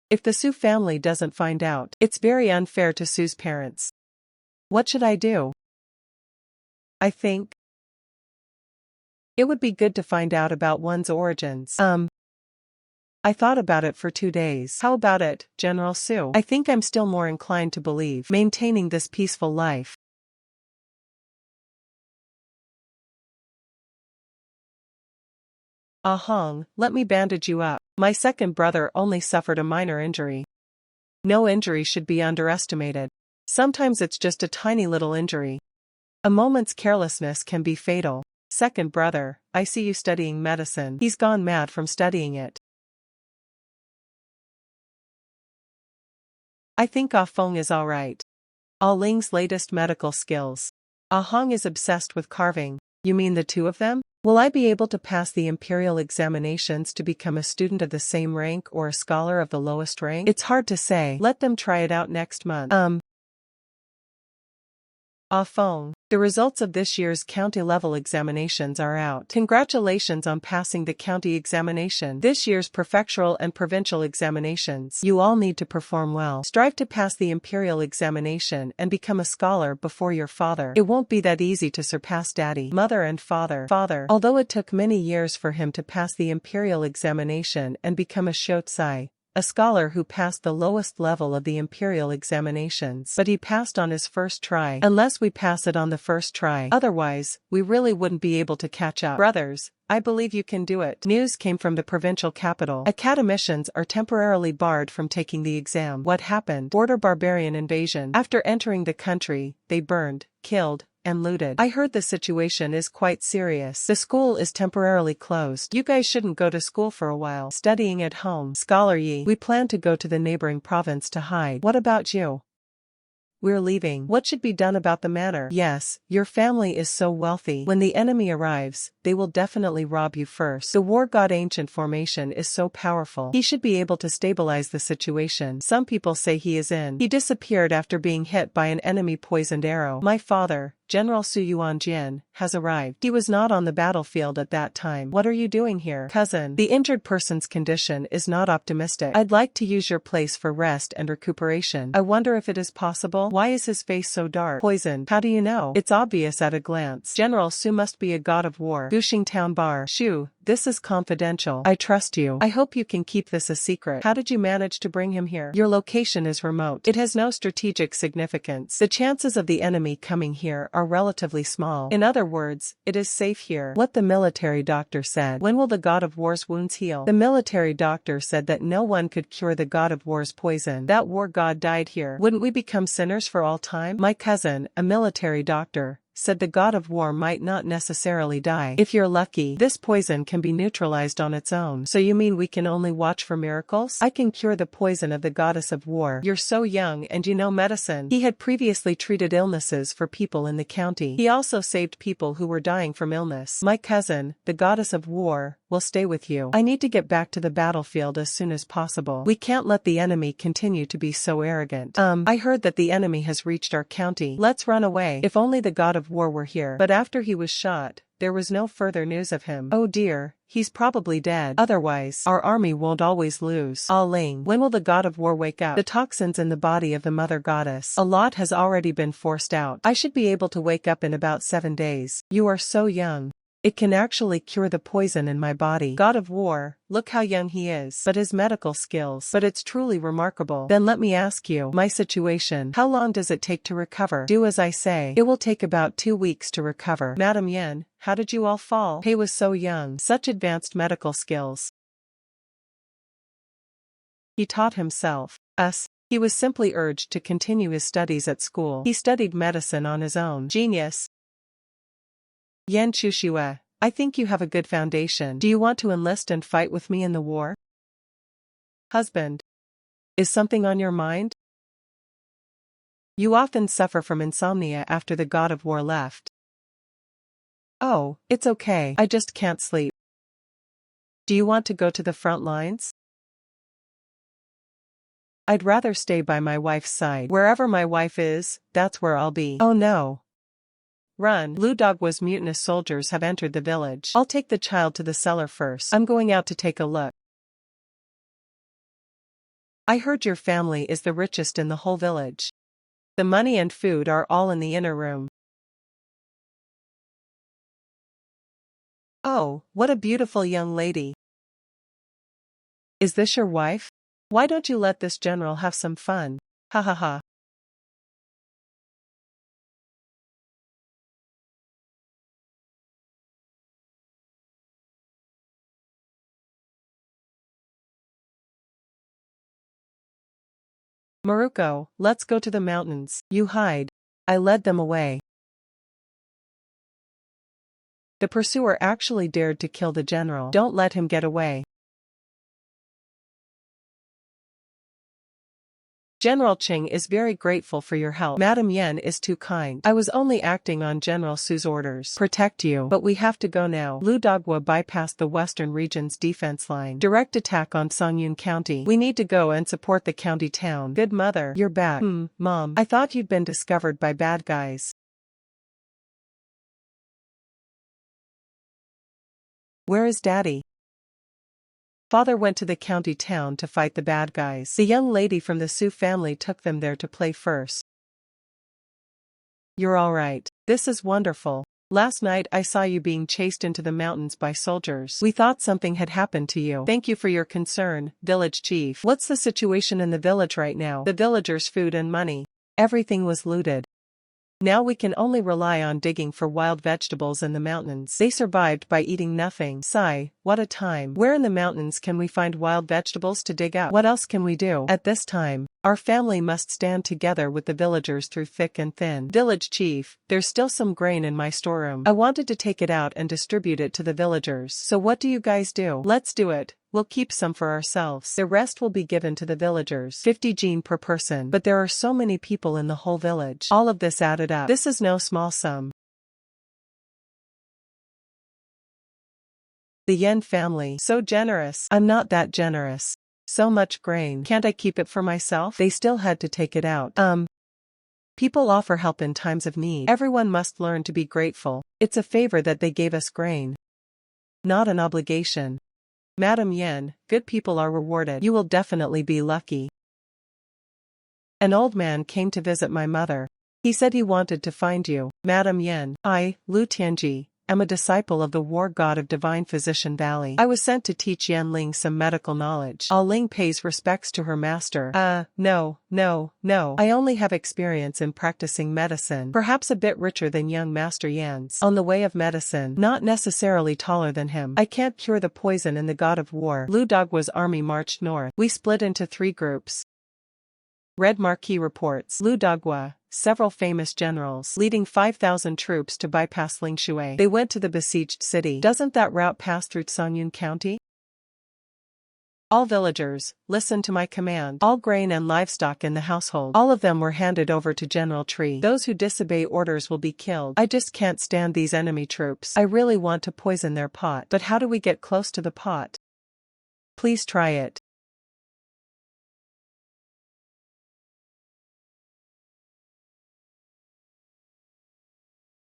If the Su family doesn't find out, it's very unfair to Su's parents. What should I do? I think it would be good to find out about one's origins. I thought about it for 2 days. How about it, General Su? I think I'm still more inclined to believe maintaining this peaceful life. Ahong, let me bandage you up. My second brother only suffered a minor injury. No injury should be underestimated. Sometimes it's just a tiny little injury. A moment's carelessness can be fatal. Second brother, I see you studying medicine. He's gone mad from studying it. I think Ah Feng is alright. Ah Ling's latest medical skills. Ah Hong is obsessed with carving. You mean the 2 of them? Will I be able to pass the imperial examinations to become a student of the same rank or a scholar of the lowest rank? It's hard to say. Let them try it out next month. Ah Feng, the results of this year's county-level examinations are out. Congratulations on passing the county examination. This year's prefectural and provincial examinations. You all need to perform well. Strive to pass the imperial examination and become a scholar before your father. It won't be that easy to surpass daddy, mother and father. Although it took many years for him to pass the imperial examination and become a shotsai, a scholar who passed the lowest level of the imperial examinations. But he passed on his first try. Unless we pass it on the first try. Otherwise, we really wouldn't be able to catch up. Brothers, I believe you can do it. News came from the provincial capital. Academicians are temporarily barred from taking the exam. What happened? Border barbarian invasion. After entering the country, they burned, killed, and looted. I heard the situation is quite serious. The school is temporarily closed. You guys shouldn't go to school for a while. Studying at home. Scholar Yi, we plan to go to the neighboring province to hide. What about you? We're leaving. What should be done about the matter? Yes, your family is so wealthy. When the enemy arrives, they will definitely rob you first. The war god ancient formation is so powerful. He should be able to stabilize the situation. Some people say he is in. He disappeared after being hit by an enemy poisoned arrow. My father, General Su Yuanjin, has arrived. He was not on the battlefield at that time. What are you doing here? Cousin, the injured person's condition is not optimistic. I'd like to use your place for rest and recuperation. I wonder if it is possible. Why is his face so dark? Poisoned. How do you know? It's obvious at a glance. General Su must be a god of war. Gushing Town Bar. Shu, this is confidential. I trust you. I hope you can keep this a secret. How did you manage to bring him here? Your location is remote. It has no strategic significance. The chances of the enemy coming here are relatively small. In other words, it is safe here. What the military doctor said. When will the god of war's wounds heal? The military doctor said that no one could cure the god of war's poison. That war god died here. Wouldn't we become sinners for all time? My cousin, a military doctor, said the god of war might not necessarily die. If you're lucky, this poison can be neutralized on its own. So you mean we can only watch for miracles? I can cure the poison of the goddess of war. You're so young and you know medicine. He had previously treated illnesses for people in the county. He also saved people who were dying from illness. My cousin, the goddess of war, will stay with you. I need to get back to the battlefield as soon as possible. We can't let the enemy continue to be so arrogant. I heard that the enemy has reached our county. Let's run away. If only the god of war were here. But after he was shot, there was no further news of him. Oh dear, he's probably dead. Otherwise, our army won't always lose. Ah Ling, when will the god of war wake up? The toxins in the body of the mother goddess. A lot has already been forced out. I should be able to wake up in about 7 days. You are so young. It can actually cure the poison in my body. God of War, look how young he is. But his medical skills. But it's truly remarkable. Then let me ask you, my situation. How long does it take to recover? Do as I say. It will take about 2 weeks to recover. Madam Yan, how did you all fall? He was so young. Such advanced medical skills. He taught himself. He was simply urged to continue his studies at school. He studied medicine on his own. Genius. Yan Chuxun, I think you have a good foundation. Do you want to enlist and fight with me in the war? Husband. Is something on your mind? You often suffer from insomnia after the god of war left. Oh, it's okay. I just can't sleep. Do you want to go to the front lines? I'd rather stay by my wife's side. Wherever my wife is, that's where I'll be. Oh no. Run. Ludogwa's mutinous soldiers have entered the village. I'll take the child to the cellar first. I'm going out to take a look. I heard your family is the richest in the whole village. The money and food are all in the inner room. Oh, what a beautiful young lady. Is this your wife? Why don't you let this general have some fun? Ha ha ha. Maruko, let's go to the mountains. You hide. I led them away. The pursuer actually dared to kill the general. Don't let him get away. General Qing is very grateful for your help. Madam Yan is too kind. I was only acting on General Su's orders. Protect you. But we have to go now. Ludogwa bypassed the western region's defense line. Direct attack on Songyun County. We need to go and support the county town. Good mother. You're back. Mom. I thought you'd been discovered by bad guys. Where is Daddy? Father went to the county town to fight the bad guys. The young lady from the Su family took them there to play first. You're all right. This is wonderful. Last night I saw you being chased into the mountains by soldiers. We thought something had happened to you. Thank you for your concern, village chief. What's the situation in the village right now? The villagers' food and money. Everything was looted. Now we can only rely on digging for wild vegetables in the mountains. They survived by eating nothing. Sigh, what a time. Where in the mountains can we find wild vegetables to dig up? What else can we do? At this time, our family must stand together with the villagers through thick and thin. Village chief, there's still some grain in my storeroom. I wanted to take it out and distribute it to the villagers. So what do you guys do? Let's do it. We'll keep some for ourselves. The rest will be given to the villagers. 50 jin per person. But there are so many people in the whole village. All of this added up. This is no small sum. The Yan family. So generous. I'm not that generous. So much grain. Can't I keep it for myself? They still had to take it out. People offer help in times of need. Everyone must learn to be grateful. It's a favor that they gave us grain. Not an obligation. Madam Yan, good people are rewarded. You will definitely be lucky. An old man came to visit my mother. He said he wanted to find you. Madam Yan, I, Lu Tianji, am a disciple of the war god of divine physician Valley. I was sent to teach Yan Ling some medical knowledge. Ah Ling pays respects to her master. No. I only have experience in practicing medicine. Perhaps a bit richer than young Master Yan's. On the way of medicine, not necessarily taller than him. I can't cure the poison in the god of war. Ludogwa's army marched north. We split into 3 groups. Red Marquis reports. Ludogwa, several famous generals, leading 5,000 troops to bypass Lingshui. They went to the besieged city. Doesn't that route pass through Songyun County? All villagers, listen to my command. All grain and livestock in the household, all of them were handed over to General Tree. Those who disobey orders will be killed. I just can't stand these enemy troops. I really want to poison their pot. But how do we get close to the pot? Please try it.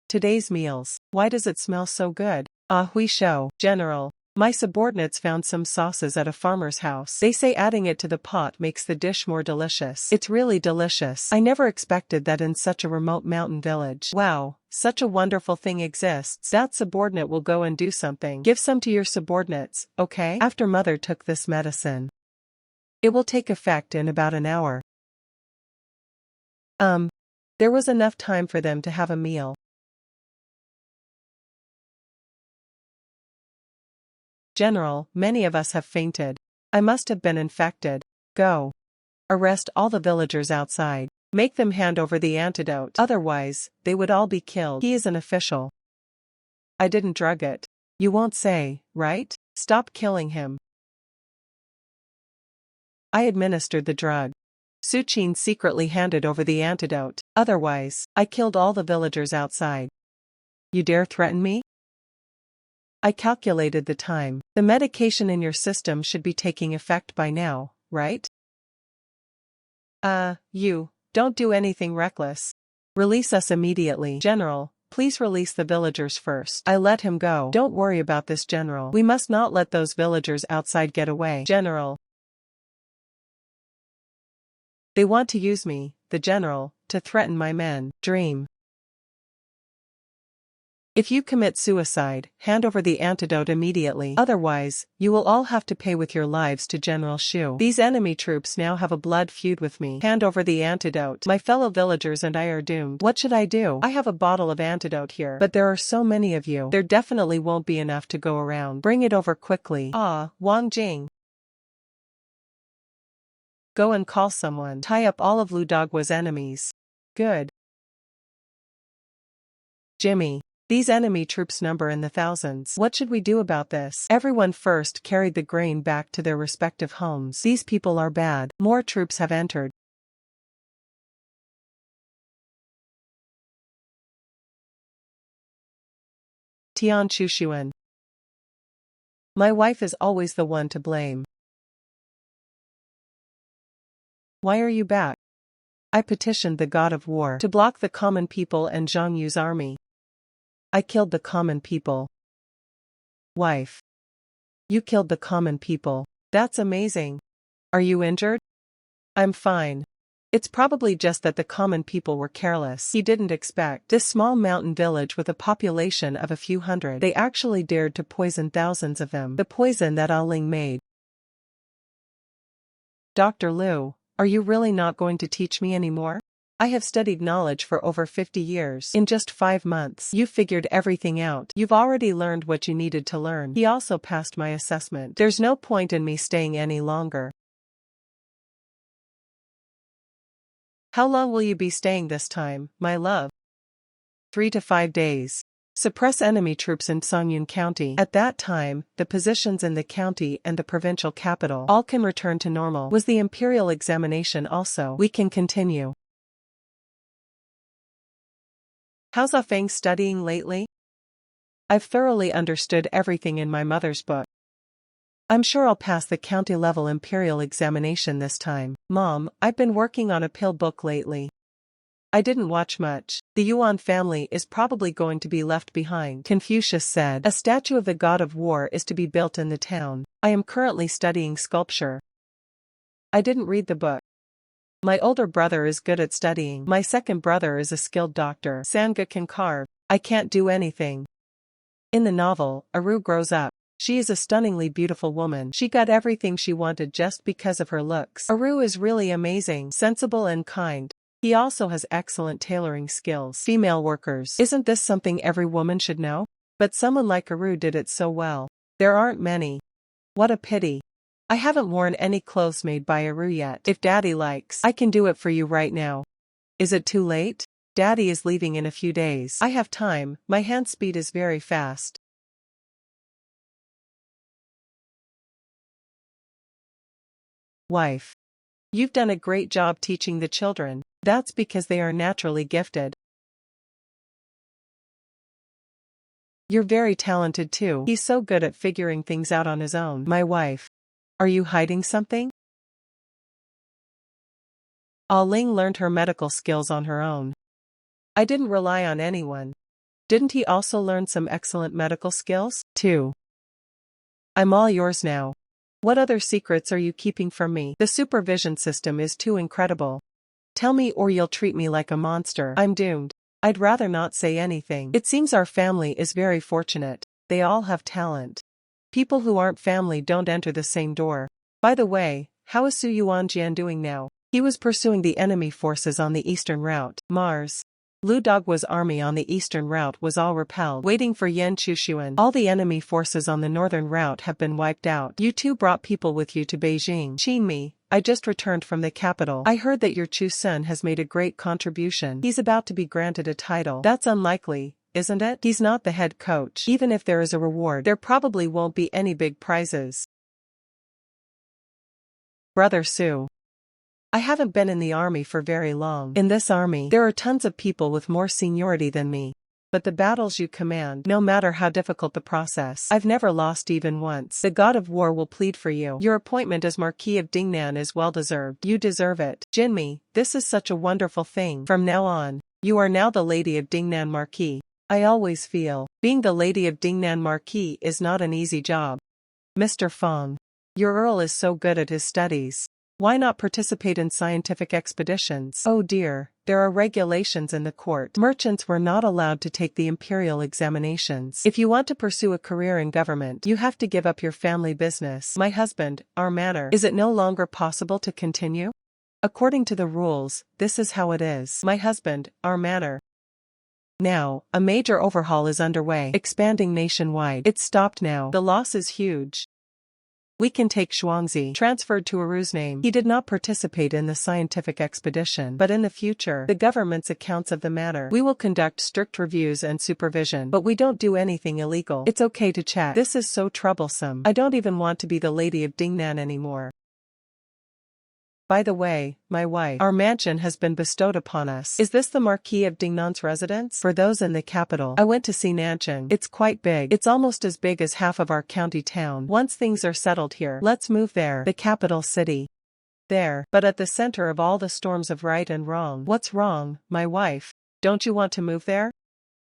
Today's meals. Why does it smell so good? Ah, hui shou. General. My subordinates found some sauces at a farmer's house. They say adding it to the pot makes the dish more delicious. It's really delicious. I never expected that in such a remote mountain village. Wow, such a wonderful thing exists. That subordinate will go and do something. Give some to your subordinates, okay? After mother took this medicine. It will take effect in about an hour. There was enough time for them to have a meal. General, many of us have fainted. I must have been infected. Go. Arrest all the villagers outside. Make them hand over the antidote. Otherwise, they would all be killed. He is an official. I didn't drug it. You won't say, right? Stop killing him. I administered the drug. Su Qin secretly handed over the antidote. Otherwise, I killed all the villagers outside. You dare threaten me? I calculated the time. The medication in your system should be taking effect by now, right? Don't do anything reckless. Release us immediately. General, please release the villagers first. I let him go. Don't worry about this, General. We must not let those villagers outside get away. General. They want to use me, the General, to threaten my men. Dream. If you commit suicide, hand over the antidote immediately. Otherwise, you will all have to pay with your lives to General Xu. These enemy troops now have a blood feud with me. Hand over the antidote. My fellow villagers and I are doomed. What should I do? I have a bottle of antidote here, but there are so many of you. There definitely won't be enough to go around. Bring it over quickly. Wang Jing. Go and call someone. Tie up all of Ludogua's enemies. Good. Jimmy. These enemy troops number in the thousands. What should we do about this? Everyone first carried the grain back to their respective homes. These people are bad. More troops have entered. Tian Chuxun. My wife is always the one to blame. Why are you back? I petitioned the god of war to block the common people and Zhang Yu's army. I killed the common people. Wife. You killed the common people. That's amazing. Are you injured? I'm fine. It's probably just that the common people were careless. He didn't expect this small mountain village with a population of a few hundred. They actually dared to poison thousands of them. The poison that Ah Ling made. Dr. Liu, are you really not going to teach me anymore? I have studied knowledge for over 50 years. In just 5 months, you figured everything out. You've already learned what you needed to learn. He also passed my assessment. There's no point in me staying any longer. How long will you be staying this time, my love? 3 to 5 days. Suppress enemy troops in Songyun County. At that time, the positions in the county and the provincial capital all can return to normal. Was the imperial examination also? We can continue. How's Ah Feng studying lately? I've thoroughly understood everything in my mother's book. I'm sure I'll pass the county-level imperial examination this time. Mom, I've been working on a pill book lately. I didn't watch much. The Yuan family is probably going to be left behind. Confucius said, a statue of the god of war is to be built in the town. I am currently studying sculpture. I didn't read the book. My older brother is good at studying. My second brother is a skilled doctor. Sanga can carve. I can't do anything. In the novel, Aru grows up. She is a stunningly beautiful woman. She got everything she wanted just because of her looks. Aru is really amazing, sensible and kind. He also has excellent tailoring skills. Female workers. Isn't this something every woman should know? But someone like Aru did it so well. There aren't many. What a pity. I haven't worn any clothes made by Aru yet. If Daddy likes, I can do it for you right now. Is it too late? Daddy is leaving in a few days. I have time, my hand speed is very fast. Wife. You've done a great job teaching the children. That's because they are naturally gifted. You're very talented too. He's so good at figuring things out on his own. My wife. Are you hiding something? Ling learned her medical skills on her own. I didn't rely on anyone. Didn't he also learn some excellent medical skills, too? I'm all yours now. What other secrets are you keeping from me? The supervision system is too incredible. Tell me or you'll treat me like a monster. I'm doomed. I'd rather not say anything. It seems our family is very fortunate. They all have talent. People who aren't family don't enter the same door. By the way, how is Su Yuanjian doing now? He was pursuing the enemy forces on the eastern route. Mars. Lu Dogwa's army on the eastern route was all repelled, waiting for Yan Chuxun. All the enemy forces on the northern route have been wiped out. You two brought people with you to Beijing. Qinmi, I just returned from the capital. I heard that your Chuxun has made a great contribution. He's about to be granted a title. That's unlikely, isn't it? He's not the head coach. Even if there is a reward, there probably won't be any big prizes. Brother Su. I haven't been in the army for very long. In this army, there are tons of people with more seniority than me. But the battles you command, no matter how difficult the process, I've never lost even once. The god of war will plead for you. Your appointment as Marquis of Dingnan is well deserved. You deserve it. Qinmi, this is such a wonderful thing. From now on, you are now the Lady of Dingnan Marquis. I always feel, being the Lady of Dingnan Marquis is not an easy job. Mr. Feng. Your Earl is so good at his studies. Why not participate in scientific expeditions? Oh dear, there are regulations in the court. Merchants were not allowed to take the imperial examinations. If you want to pursue a career in government, you have to give up your family business. My husband, our manor. Is it no longer possible to continue? According to the rules, this is how it is. My husband, our manor. Now, a major overhaul is underway, expanding nationwide. It's stopped now. The loss is huge. We can take Shuangzi, transferred to Aru's name. He did not participate in the scientific expedition, but in the future, the government's accounts of the matter. We will conduct strict reviews and supervision, but we don't do anything illegal. It's okay to check. This is so troublesome. I don't even want to be the Lady of Dingnan anymore. By the way, my wife, our mansion has been bestowed upon us. Is this the Marquis of Dingnan's residence? For those in the capital, I went to see Nanchang. It's quite big. It's almost as big as half of our county town. Once things are settled here, let's move there. The capital city. There, but at the center of all the storms of right and wrong. What's wrong, my wife? Don't you want to move there?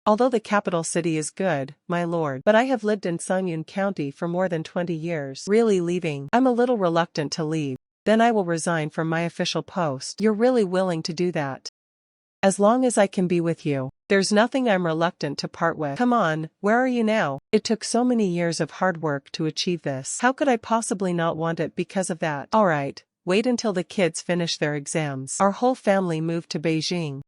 Although the capital city is good, my lord, but I have lived in Sangyun County for more than 20 years. Really leaving? I'm a little reluctant to leave. Then I will resign from my official post. You're really willing to do that? As long as I can be with you, there's nothing I'm reluctant to part with. Come on, where are you now? It took so many years of hard work to achieve this. How could I possibly not want it because of that? Alright, wait until the kids finish their exams. Our whole family moved to Beijing.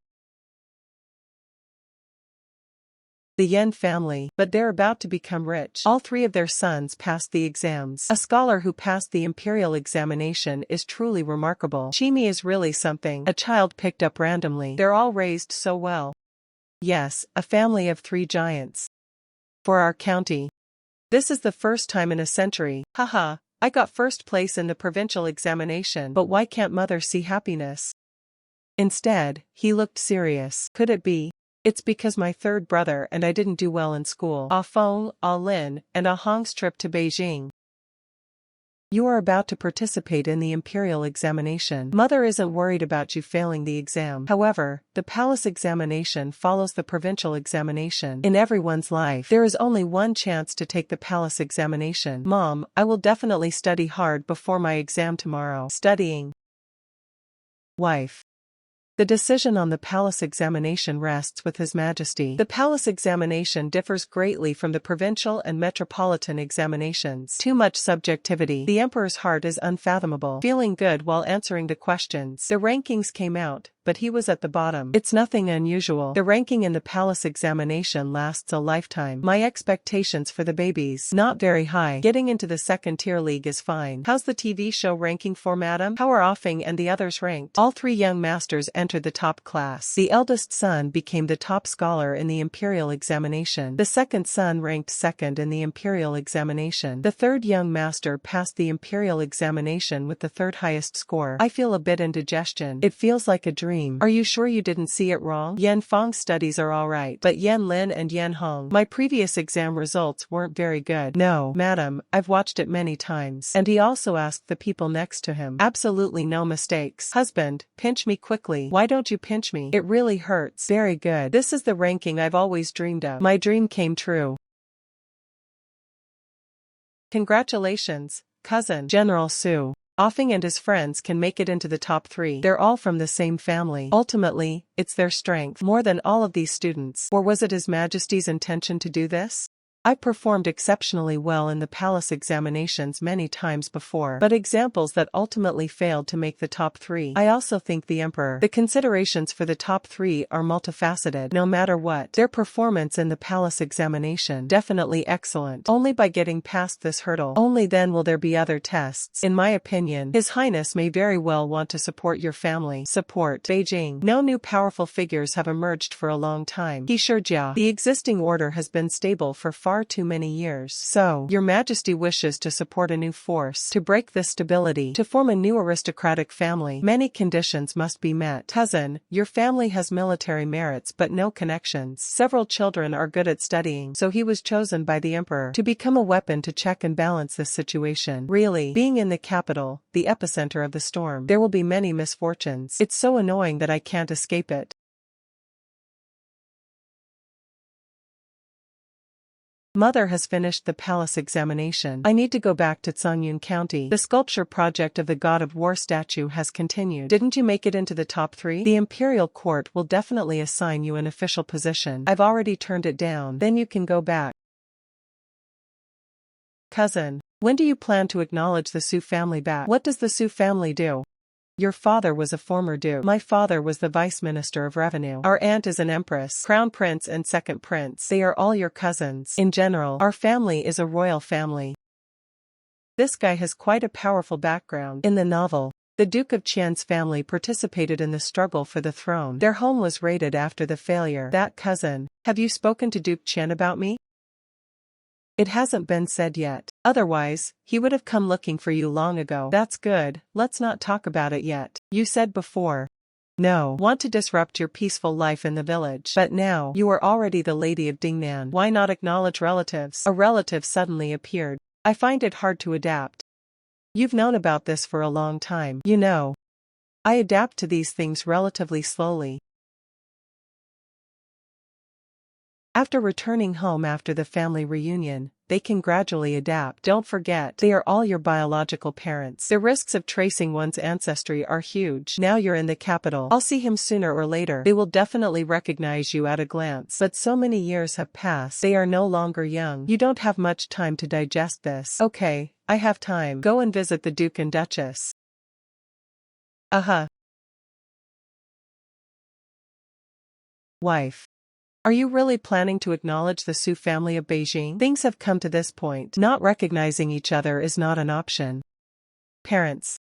The Yan family, but they're about to become rich. All three of their sons passed the exams. A scholar who passed the imperial examination is truly remarkable. Qinmi is really something. A child picked up randomly. They're all raised so well. Yes, a family of 3 giants. For our county. This is the first time in a century. Haha, I got first place in the provincial examination. But why can't mother see happiness? Instead, he looked serious. Could it be? It's because my third brother and I didn't do well in school. Ah Feng, Ah Lin, and Ah Hong's trip to Beijing. You are about to participate in the imperial examination. Mother isn't worried about you failing the exam. However, the palace examination follows the provincial examination. In everyone's life, there is only one chance to take the palace examination. Mom, I will definitely study hard before my exam tomorrow. Studying. Wife. The decision on the palace examination rests with His Majesty. The palace examination differs greatly from the provincial and metropolitan examinations. Too much subjectivity. The emperor's heart is unfathomable. Feeling good while answering the questions. The rankings came out. but he was at the bottom. It's nothing unusual. The ranking in the palace examination lasts a lifetime. My expectations for the babies, not very high. Getting into the second-tier league is fine. How's the TV show ranking for madam? How are Offing and the others ranked? All 3 young masters entered the top class. The eldest son became the top scholar in the imperial examination. The second son ranked second in the imperial examination. The third young master passed the imperial examination with the third highest score. I feel a bit indigestion. It feels like a dream. Are you sure you didn't see it wrong? Yan Feng's studies are alright, but Yan Lin and Yan Hong, my previous exam results weren't very good. No, madam, I've watched it many times. And he also asked the people next to him. Absolutely no mistakes. Husband, pinch me quickly. Why don't you pinch me? It really hurts. Very good. This is the ranking I've always dreamed of. My dream came true. Congratulations, cousin. General Su. Offing and his friends can make it into the top 3. They're all from the same family. Ultimately, it's their strength more than all of these students. Or was it His Majesty's intention to do this? I performed exceptionally well in the palace examinations many times before, but examples that ultimately failed to make the top 3. I also think the emperor. The considerations for the top 3 are multifaceted. No matter what, their performance in the palace examination, definitely excellent. Only by getting past this hurdle, only then will there be other tests. In my opinion, His Highness may very well want to support your family. Support. Beijing. No new powerful figures have emerged for a long time. He Shijia. The existing order has been stable for far too many years. So, Your Majesty wishes to support a new force, to break this stability, to form a new aristocratic family. Many conditions must be met. Cousin, your family has military merits but no connections. Several children are good at studying, so he was chosen by the emperor to become a weapon to check and balance this situation. Really, being in the capital, the epicenter of the storm, there will be many misfortunes. It's so annoying that I can't escape it. Mother has finished the palace examination. I need to go back to Tsungyun County. The sculpture project of the God of War statue has continued. Didn't you make it into the top 3? The imperial court will definitely assign you an official position. I've already turned it down. Then you can go back. Cousin, when do you plan to acknowledge the Su family back? What does the Su family do? Your father was a former duke. My father was the vice minister of revenue. Our aunt is an empress, crown prince and second prince. They are all your cousins. In general, our family is a royal family. This guy has quite a powerful background. In the novel, the Duke of Qian's family participated in the struggle for the throne. Their home was raided after the failure. That cousin, have you spoken to Duke Qian about me? It hasn't been said yet. Otherwise, he would have come looking for you long ago. That's good, let's not talk about it yet. You said before. No, want to disrupt your peaceful life in the village. But now, you are already the lady of Dingnan. Why not acknowledge relatives? A relative suddenly appeared. I find it hard to adapt. You've known about this for a long time. You know, I adapt to these things relatively slowly. After returning home after the family reunion, they can gradually adapt. Don't forget, they are all your biological parents. The risks of tracing one's ancestry are huge. Now you're in the capital. I'll see him sooner or later. They will definitely recognize you at a glance. But so many years have passed. They are no longer young. You don't have much time to digest this. Okay, I have time. Go and visit the Duke and Duchess. Wife. Are you really planning to acknowledge the Su family of Beijing? Things have come to this point. Not recognizing each other is not an option. Parents.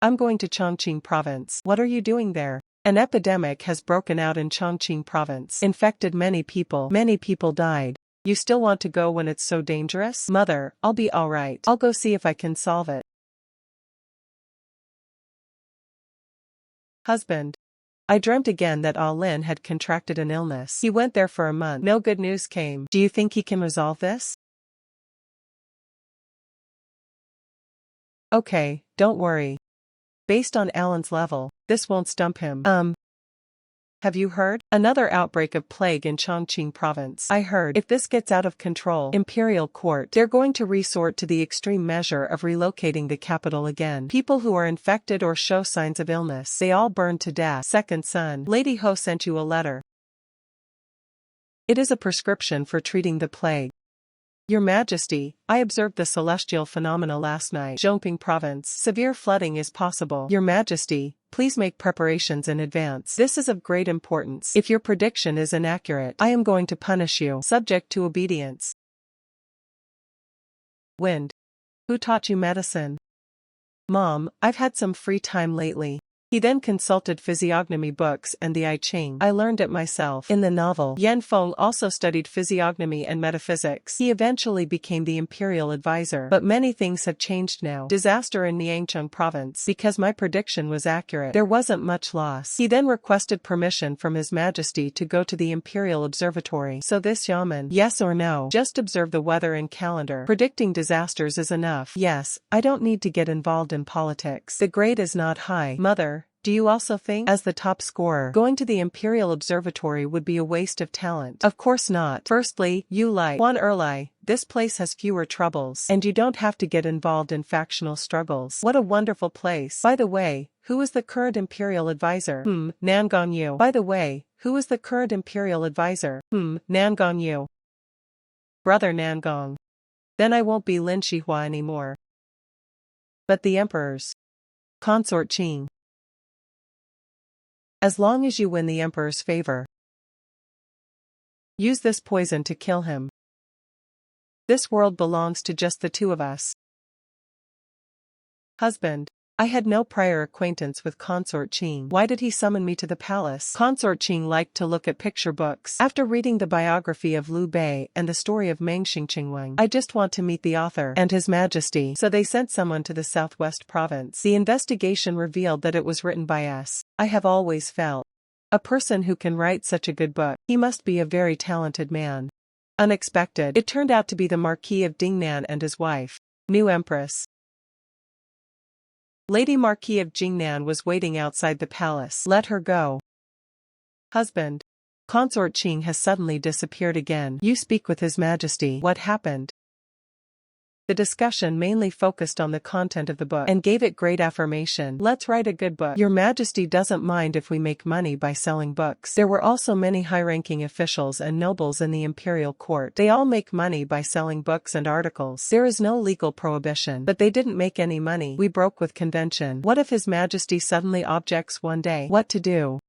I'm going to Chongqing province. What are you doing there? An epidemic has broken out in Chongqing province. Infected many people. Many people died. You still want to go when it's so dangerous? Mother, I'll be alright. I'll go see if I can solve it. Husband. I dreamt again that Ah Lin had contracted an illness. He went there for a month. No good news came. Do you think he can resolve this? Okay, don't worry. Based on Alan's level, this won't stump him. Have you heard? Another outbreak of plague in Chongqing province. I heard. If this gets out of control, Imperial Court, they're going to resort to the extreme measure of relocating the capital again. People who are infected or show signs of illness, they all burn to death. Second son, Lady Ho sent you a letter. It is a prescription for treating the plague. Your Majesty, I observed the celestial phenomena last night. Zhongping Province. Severe flooding is possible. Your Majesty, please make preparations in advance. This is of great importance. If your prediction is inaccurate, I am going to punish you. Subject to obedience. Wind. Who taught you medicine? Mom, I've had some free time lately. He then consulted physiognomy books and the I Ching. I learned it myself. In the novel, Yan Feng also studied physiognomy and metaphysics. He eventually became the imperial advisor. But many things have changed now. Disaster in Niangcheng province. Because my prediction was accurate, there wasn't much loss. He then requested permission from His Majesty to go to the imperial observatory. So this yamen, yes or no? Just observe the weather and calendar. Predicting disasters is enough. Yes, I don't need to get involved in politics. The grade is not high. Mother, do you also think, as the top scorer, going to the Imperial Observatory would be a waste of talent? Of course not. Firstly, you like Juan Erlai. This place has fewer troubles, and you don't have to get involved in factional struggles. What a wonderful place. By the way, who is the current Imperial Advisor? Nangong Yu. By the way, who is the current Imperial Advisor? Nangong Yu. Brother Nangong. Then I won't be Lin Shihua anymore. But the Emperor's consort Qing. As long as you win the Emperor's favor, use this poison to kill him. This world belongs to just the two of us. Husband. I had no prior acquaintance with Consort Qing. Why did he summon me to the palace? Consort Qing liked to look at picture books. After reading the biography of Liu Bei and the story of Meng Xingqingwang, I just want to meet the author and His Majesty. So they sent someone to the southwest province. The investigation revealed that it was written by us. I have always felt a person who can write such a good book. He must be a very talented man. Unexpected. It turned out to be the Marquis of Dingnan and his wife. New Empress. Lady Marquis of Jingnan was waiting outside the palace. Let her go. Husband. Consort Qing has suddenly disappeared again. You speak with His Majesty. What happened? The discussion mainly focused on the content of the book and gave it great affirmation. Let's write a good book. Your Majesty doesn't mind if we make money by selling books. There were also many high-ranking officials and nobles in the imperial court. They all make money by selling books and articles. There is no legal prohibition, but they didn't make any money. We broke with convention. What if His Majesty suddenly objects one day? What to do?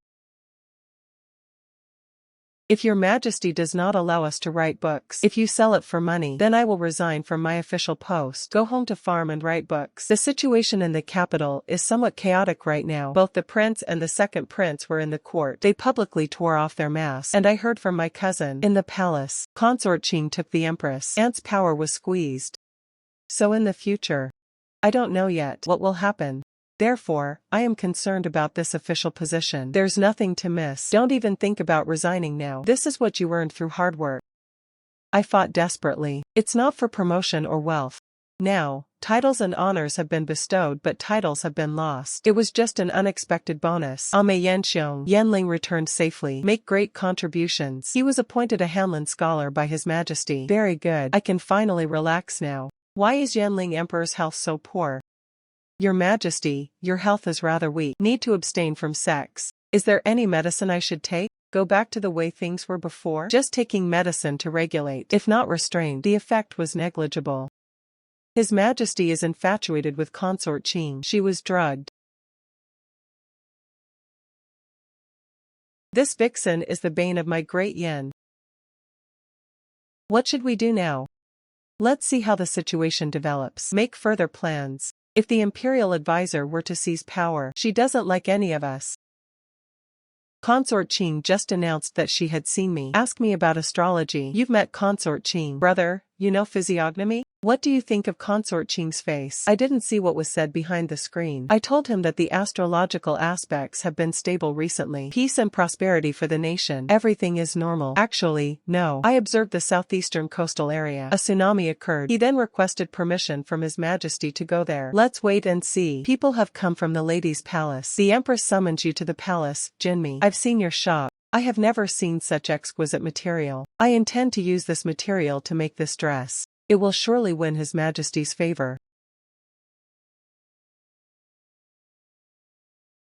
If your Majesty does not allow us to write books, if you sell it for money, then I will resign from my official post, go home to farm and write books. The situation in the capital is somewhat chaotic right now. Both the prince and the second prince were in the court. They publicly tore off their masks, and I heard from my cousin. In the palace, Consort Qing took the empress. Aunt's power was squeezed. So in the future, I don't know yet what will happen. Therefore, I am concerned about this official position. There's nothing to miss. Don't even think about resigning now. This is what you earned through hard work. I fought desperately. It's not for promotion or wealth. Now, titles and honors have been bestowed, but titles have been lost. It was just an unexpected bonus. Ame Yanxiong. Yanling returned safely. Make great contributions. He was appointed a Hanlin scholar by His Majesty. Very good. I can finally relax now. Why is Yanling Emperor's health so poor? Your Majesty, your health is rather weak. Need to abstain from sex. Is there any medicine I should take? Go back to the way things were before? Just taking medicine to regulate, if not restrain. The effect was negligible. His Majesty is infatuated with Consort Qing. She was drugged. This vixen is the bane of my great yen. What should we do now? Let's see how the situation develops. Make further plans. If the imperial advisor were to seize power, she doesn't like any of us. Consort Qing just announced that she had seen me. Ask me about astrology. You've met Consort Qing. Brother, you know physiognomy? What do you think of Consort Qing's face? I didn't see what was said behind the screen. I told him that the astrological aspects have been stable recently. Peace and prosperity for the nation. Everything is normal. Actually, no. I observed the southeastern coastal area. A tsunami occurred. He then requested permission from His Majesty to go there. Let's wait and see. People have come from the lady's palace. The Empress summons you to the palace, Qinmi. I've seen your shop. I have never seen such exquisite material. I intend to use this material to make this dress. It will surely win His Majesty's favor.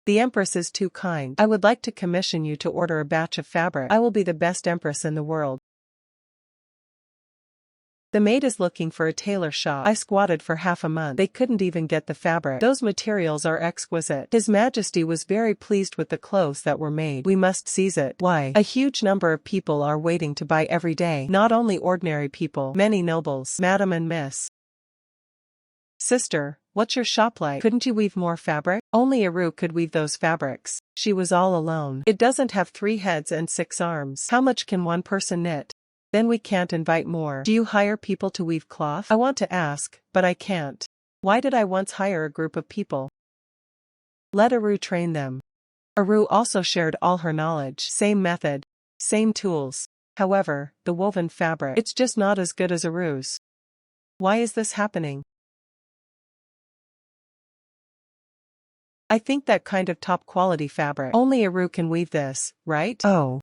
The Empress is too kind. I would like to commission you to order a batch of fabric. I will be the best Empress in the world. The maid is looking for a tailor shop. I squatted for half a month. They couldn't even get the fabric. Those materials are exquisite. His Majesty was very pleased with the clothes that were made. We must seize it. Why? A huge number of people are waiting to buy every day. Not only ordinary people, many nobles. Madam and Miss. Sister, what's your shop like? Couldn't you weave more fabric? Only Aru could weave those fabrics. She was all alone. It doesn't have 3 heads and 6 arms. How much can one person knit? Then we can't invite more. Do you hire people to weave cloth? I want to ask, but I can't. Why did I once hire a group of people? Let Aru train them. Aru also shared all her knowledge. Same method. Same tools. However, the woven fabric, it's just not as good as Aru's. Why is this happening? I think that kind of top-quality fabric. Only Aru can weave this, right? Oh.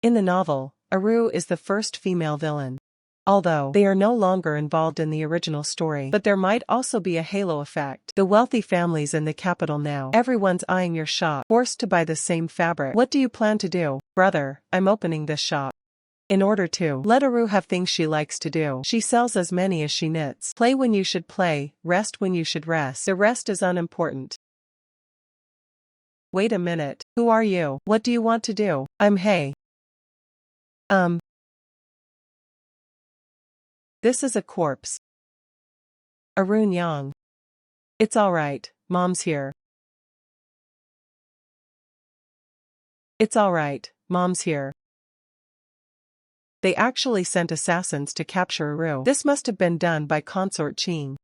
In the novel, Aru is the first female villain. Although they are no longer involved in the original story, but there might also be a halo effect. The wealthy families in the capital now. Everyone's eyeing your shop, forced to buy the same fabric. What do you plan to do? Brother, I'm opening this shop. In order to let Aru have things she likes to do. She sells as many as she knits. Play when you should play, rest when you should rest. The rest is unimportant. Wait a minute. Who are you? What do you want to do? I'm Hey. This is a corpse. Arun Yang. It's alright, Mom's here. It's alright, Mom's here. They actually sent assassins to capture Aru. This must have been done by Consort Qing.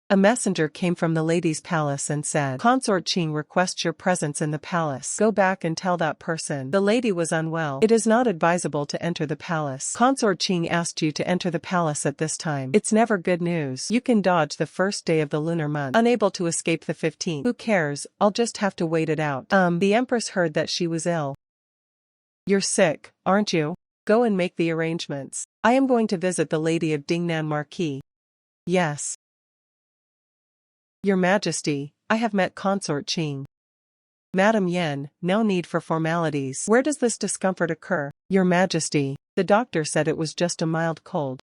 A messenger came from the lady's palace and said, Consort Qing requests your presence in the palace. Go back and tell that person. The lady was unwell. It is not advisable to enter the palace. Consort Qing asked you to enter the palace at this time. It's never good news. You can dodge the first day of the lunar month. Unable to escape the 15th. Who cares? I'll just have to wait it out. The Empress heard that she was ill. You're sick, aren't you? Go and make the arrangements. I am going to visit the lady of Dingnan Marquis. Yes. Your Majesty, I have met Consort Qing. Madam Yen, no need for formalities. Where does this discomfort occur? Your Majesty, the doctor said it was just a mild cold.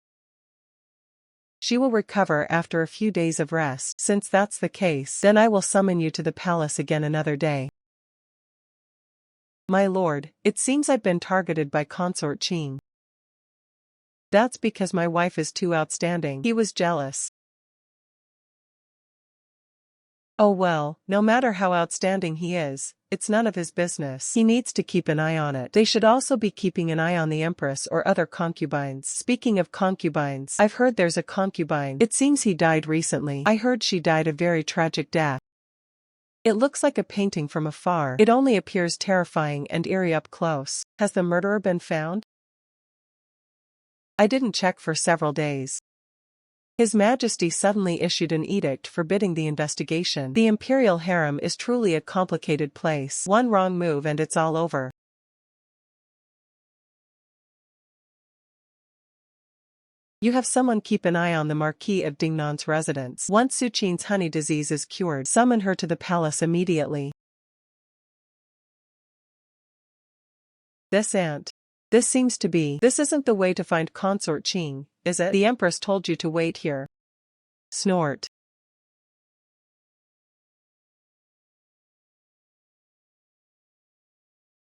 She will recover after a few days of rest. Since that's the case, then I will summon you to the palace again another day. My lord, it seems I've been targeted by Consort Qing. That's because my wife is too outstanding. He was jealous. Oh well, no matter how outstanding he is, it's none of his business. He needs to keep an eye on it. They should also be keeping an eye on the Empress or other concubines. Speaking of concubines, I've heard there's a concubine. It seems he died recently. I heard she died a very tragic death. It looks like a painting from afar. It only appears terrifying and eerie up close. Has the murderer been found? I didn't check for several days. His Majesty suddenly issued an edict forbidding the investigation. The imperial harem is truly a complicated place. One wrong move and it's all over. You have someone keep an eye on the Marquis of Dingnan's residence. Once Su Qin's honey disease is cured, summon her to the palace immediately. This seems to be. This isn't the way to find Consort Qing, is it? The Empress told you to wait here. Snort.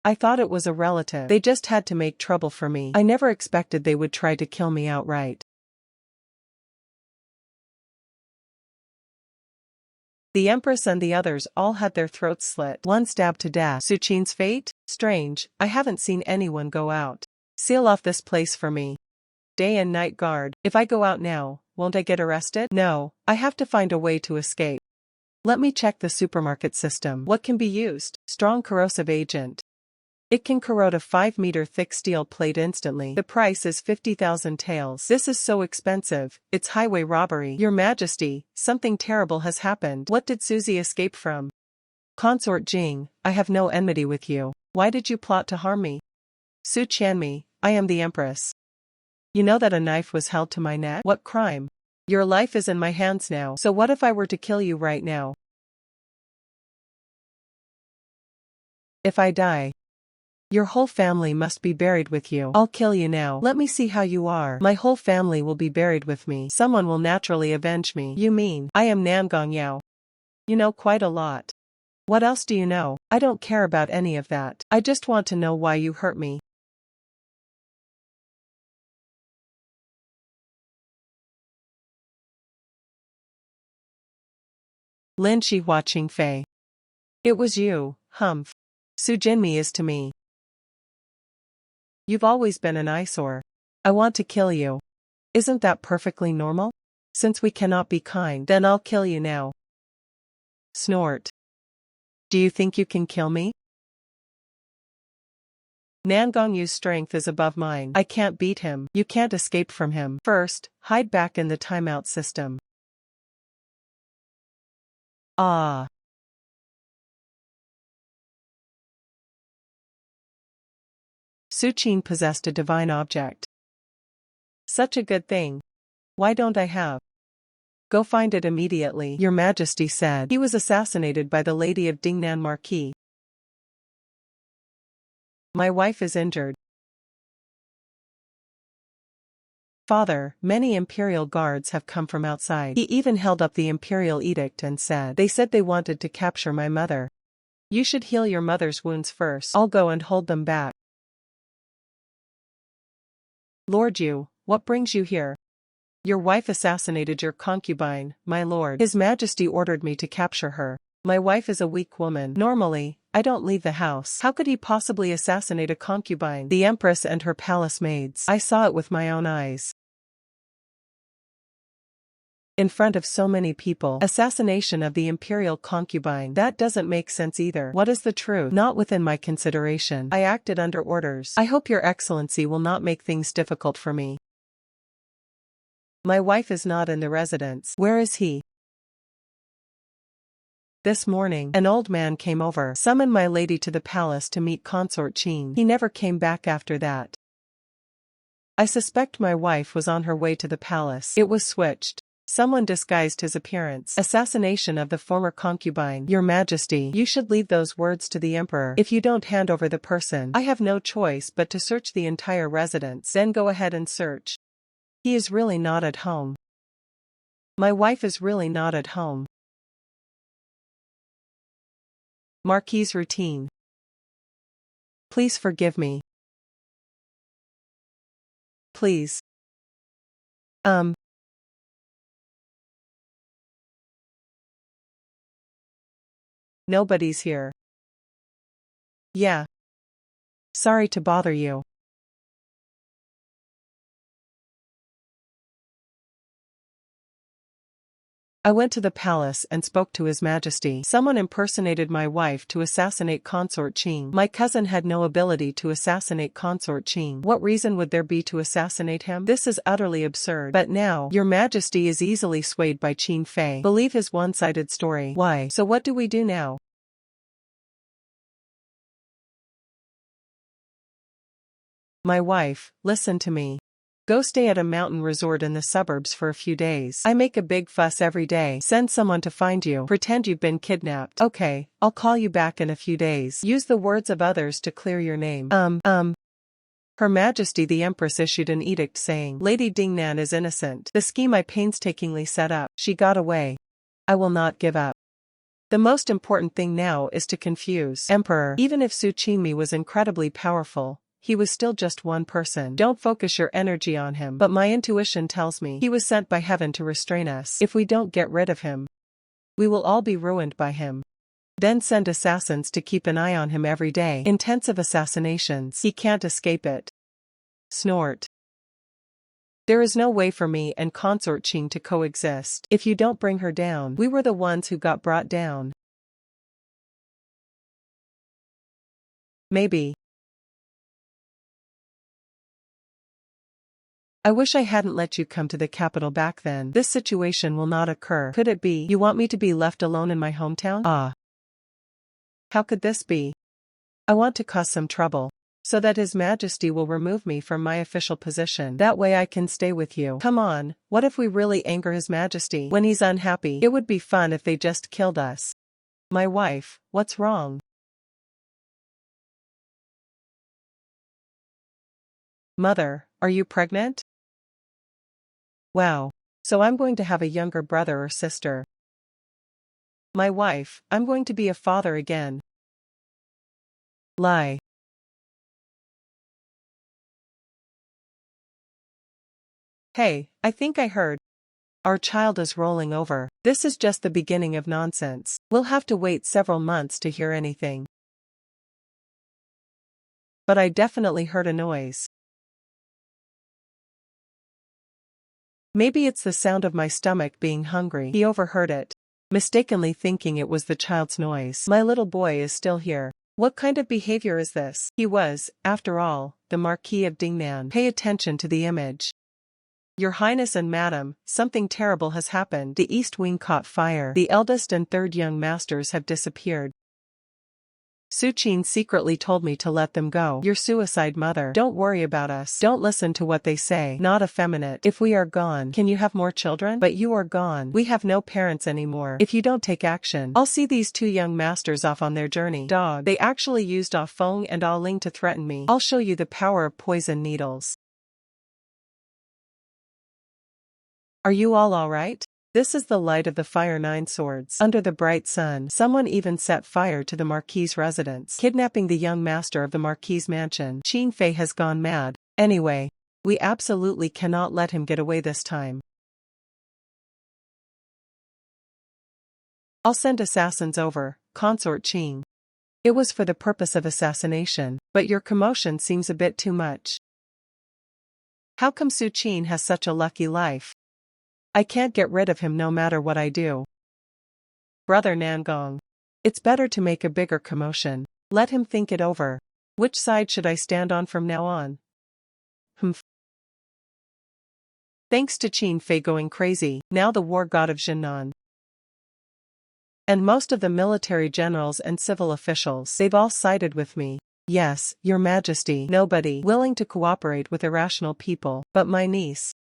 I thought it was a relative. They just had to make trouble for me. I never expected they would try to kill me outright. The Empress and the others all had their throats slit. One stabbed to death. Su Qin's fate? Strange, I haven't seen anyone go out. Seal off this place for me. Day and night guard. If I go out now, won't I get arrested? No, I have to find a way to escape. Let me check the supermarket system. What can be used? Strong corrosive agent. It can corrode a 5-meter thick steel plate instantly. The price is 50,000 taels. This is so expensive, it's highway robbery. Your Majesty, something terrible has happened. What did Suzy escape from? Consort Jing, I have no enmity with you. Why did you plot to harm me? Su Qianmi, I am the Empress. You know that a knife was held to my neck? What crime? Your life is in my hands now. So what if I were to kill you right now? If I die, Your whole family must be buried with you. I'll kill you now. Let me see how you are. My whole family will be buried with me. Someone will naturally avenge me. You mean, I am Nangong Yao. You know quite a lot. What else do you know? I don't care about any of that. I just want to know why you hurt me. Lin Shi Hua Qing Fei. It was you, Humph. Su Jinmi is to me. You've always been an eyesore. I want to kill you. Isn't that perfectly normal? Since we cannot be kind, then I'll kill you now. Snort. Do you think you can kill me? Nangong Yu's strength is above mine. I can't beat him. You can't escape from him. First, hide back in the timeout system. Ah. Su Qin possessed a divine object. Such a good thing. Why don't I have? Go find it immediately, Your Majesty said. He was assassinated by the Lady of Dingnan Marquis. My wife is injured. Father, many imperial guards have come from outside. He even held up the imperial edict and said they wanted to capture my mother. You should heal your mother's wounds first. I'll go and hold them back. Lord Yu, what brings you here? Your wife assassinated your concubine, my lord. His Majesty ordered me to capture her. My wife is a weak woman. Normally, I don't leave the house. How could he possibly assassinate a concubine? The Empress and her palace maids. I saw it with my own eyes. In front of so many people. Assassination of the imperial concubine. That doesn't make sense either. What is the truth? Not within my consideration. I acted under orders. I hope your excellency will not make things difficult for me. My wife is not in the residence. Where is he? This morning, an old man came over, summoned my lady to the palace to meet Consort Qin. He never came back after that. I suspect my wife was on her way to the palace. It was switched. Someone disguised his appearance. Assassination of the former concubine. Your Majesty, you should leave those words to the Emperor. If you don't hand over the person, I have no choice but to search the entire residence. Then go ahead and search. He is really not at home. My wife is really not at home. Marquis routine. Please forgive me. Please. Nobody's here. Yeah. Sorry to bother you. I went to the palace and spoke to His Majesty. Someone impersonated my wife to assassinate Consort Qing. My cousin had no ability to assassinate Consort Qing. What reason would there be to assassinate him? This is utterly absurd. But now, Your Majesty is easily swayed by Qin Fei. Believe his one-sided story. Why? So what do we do now? My wife, listen to me. Go stay at a mountain resort in the suburbs for a few days. I make a big fuss every day. Send someone to find you. Pretend you've been kidnapped. Okay, I'll call you back in a few days. Use the words of others to clear your name. Her Majesty the Empress issued an edict saying, Lady Dingnan is innocent. The scheme I painstakingly set up. She got away. I will not give up. The most important thing now is to confuse Emperor. Even if Su Qinmi was incredibly powerful, he was still just one person. Don't focus your energy on him. But my intuition tells me he was sent by heaven to restrain us. If we don't get rid of him, we will all be ruined by him. Then send assassins to keep an eye on him every day. Intensive assassinations. He can't escape it. Snort. There is no way for me and Consort Qing to coexist. If you don't bring her down, we were the ones who got brought down. Maybe. I wish I hadn't let you come to the capital back then. This situation will not occur. Could it be you want me to be left alone in my hometown? Ah. How could this be? I want to cause some trouble, so that His Majesty will remove me from my official position. That way I can stay with you. Come on, what if we really anger His Majesty? When he's unhappy, it would be fun if they just killed us. My wife, what's wrong? Mother, are you pregnant? Wow. So I'm going to have a younger brother or sister. My wife, I'm going to be a father again. Lie. Hey, I think I heard. Our child is rolling over. This is just the beginning of nonsense. We'll have to wait several months to hear anything. But I definitely heard a noise. Maybe it's the sound of my stomach being hungry. He overheard it, mistakenly thinking it was the child's noise. My little boy is still here. What kind of behavior is this? He was, after all, the Marquis of Dingnan. Pay attention to the image. Your Highness and Madam, something terrible has happened. The East Wing caught fire. The eldest and third young masters have disappeared. Su Qin secretly told me to let them go. Your suicide mother. Don't worry about us. Don't listen to what they say. Not effeminate. If we are gone, can you have more children? But you are gone. We have no parents anymore. If you don't take action, I'll see these two young masters off on their journey. Dog. They actually used Ah Feng and Ah Ling to threaten me. I'll show you the power of poison needles. Are you all right? This is the light of the fire nine swords. Under the bright sun, someone even set fire to the Marquis' residence, kidnapping the young master of the Marquis' mansion. Qin Fei has gone mad. Anyway, we absolutely cannot let him get away this time. I'll send assassins over, Consort Qing. It was for the purpose of assassination, but your commotion seems a bit too much. How come Su Qin has such a lucky life? I can't get rid of him no matter what I do. Brother Nangong. It's better to make a bigger commotion. Let him think it over. Which side should I stand on from now on? Thanks to Qin Fei going crazy, now the war god of Jinan. And most of the military generals and civil officials, they've all sided with me. Yes, Your Majesty. Nobody willing to cooperate with irrational people, but my niece.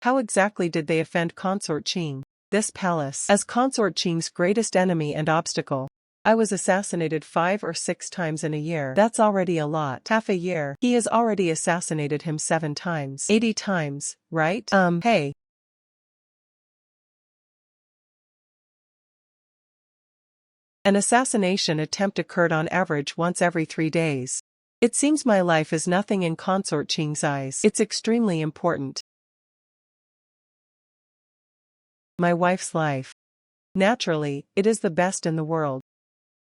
How exactly did they offend Consort Qing? This palace. As Consort Qing's greatest enemy and obstacle, I was assassinated 5 or 6 times in a year. That's already a lot. Half a year. He has already assassinated him 7 times. 80 times, right? Hey. An assassination attempt occurred on average once every 3 days. It seems my life is nothing in Consort Qing's eyes. It's extremely important. My wife's life. Naturally, it is the best in the world.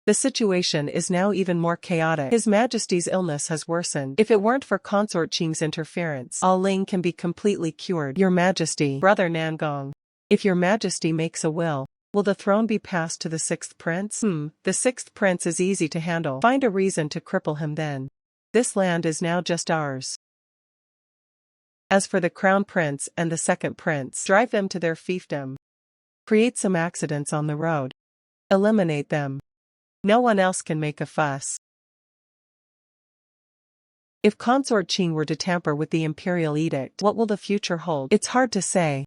The situation is now even more chaotic. His Majesty's illness has worsened. If it weren't for Consort Qing's interference, Ah Ling can be completely cured. Your Majesty. Brother Nangong. If Your Majesty makes a will the throne be passed to the 6th prince? The 6th prince is easy to handle. Find a reason to cripple him then. This land is now just ours. As for the crown prince and the 2nd prince, drive them to their fiefdom. Create some accidents on the road. Eliminate them. No one else can make a fuss. If Consort Qing were to tamper with the imperial edict, what will the future hold? It's hard to say.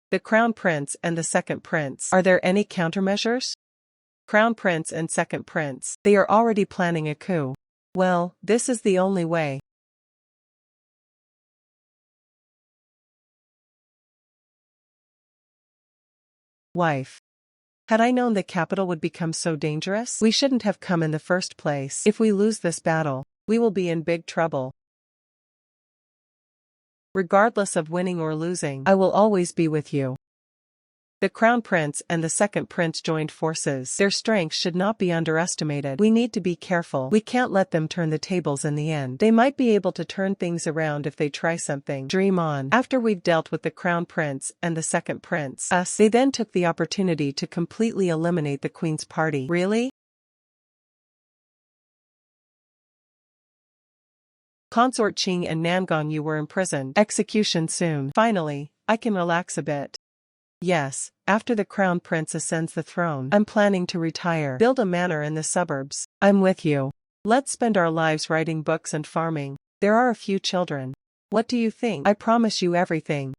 The crown prince and the 2nd prince. Are there any countermeasures? Crown prince and 2nd prince. They are already planning a coup. Well, this is the only way. Wife. Had I known the capital would become so dangerous, we shouldn't have come in the first place. If we lose this battle, we will be in big trouble. Regardless of winning or losing, I will always be with you. The crown prince and the 2nd prince joined forces. Their strength should not be underestimated. We need to be careful. We can't let them turn the tables in the end. They might be able to turn things around if they try something. Dream on. After we've dealt with the crown prince and the 2nd prince, they then took the opportunity to completely eliminate the Queen's party. Really? Consort Qing and Nangong, you were imprisoned. Execution soon. Finally, I can relax a bit. Yes, after the crown prince ascends the throne, I'm planning to retire. Build a manor in the suburbs. I'm with you. Let's spend our lives writing books and farming. There are a few children. What do you think? I promise you everything.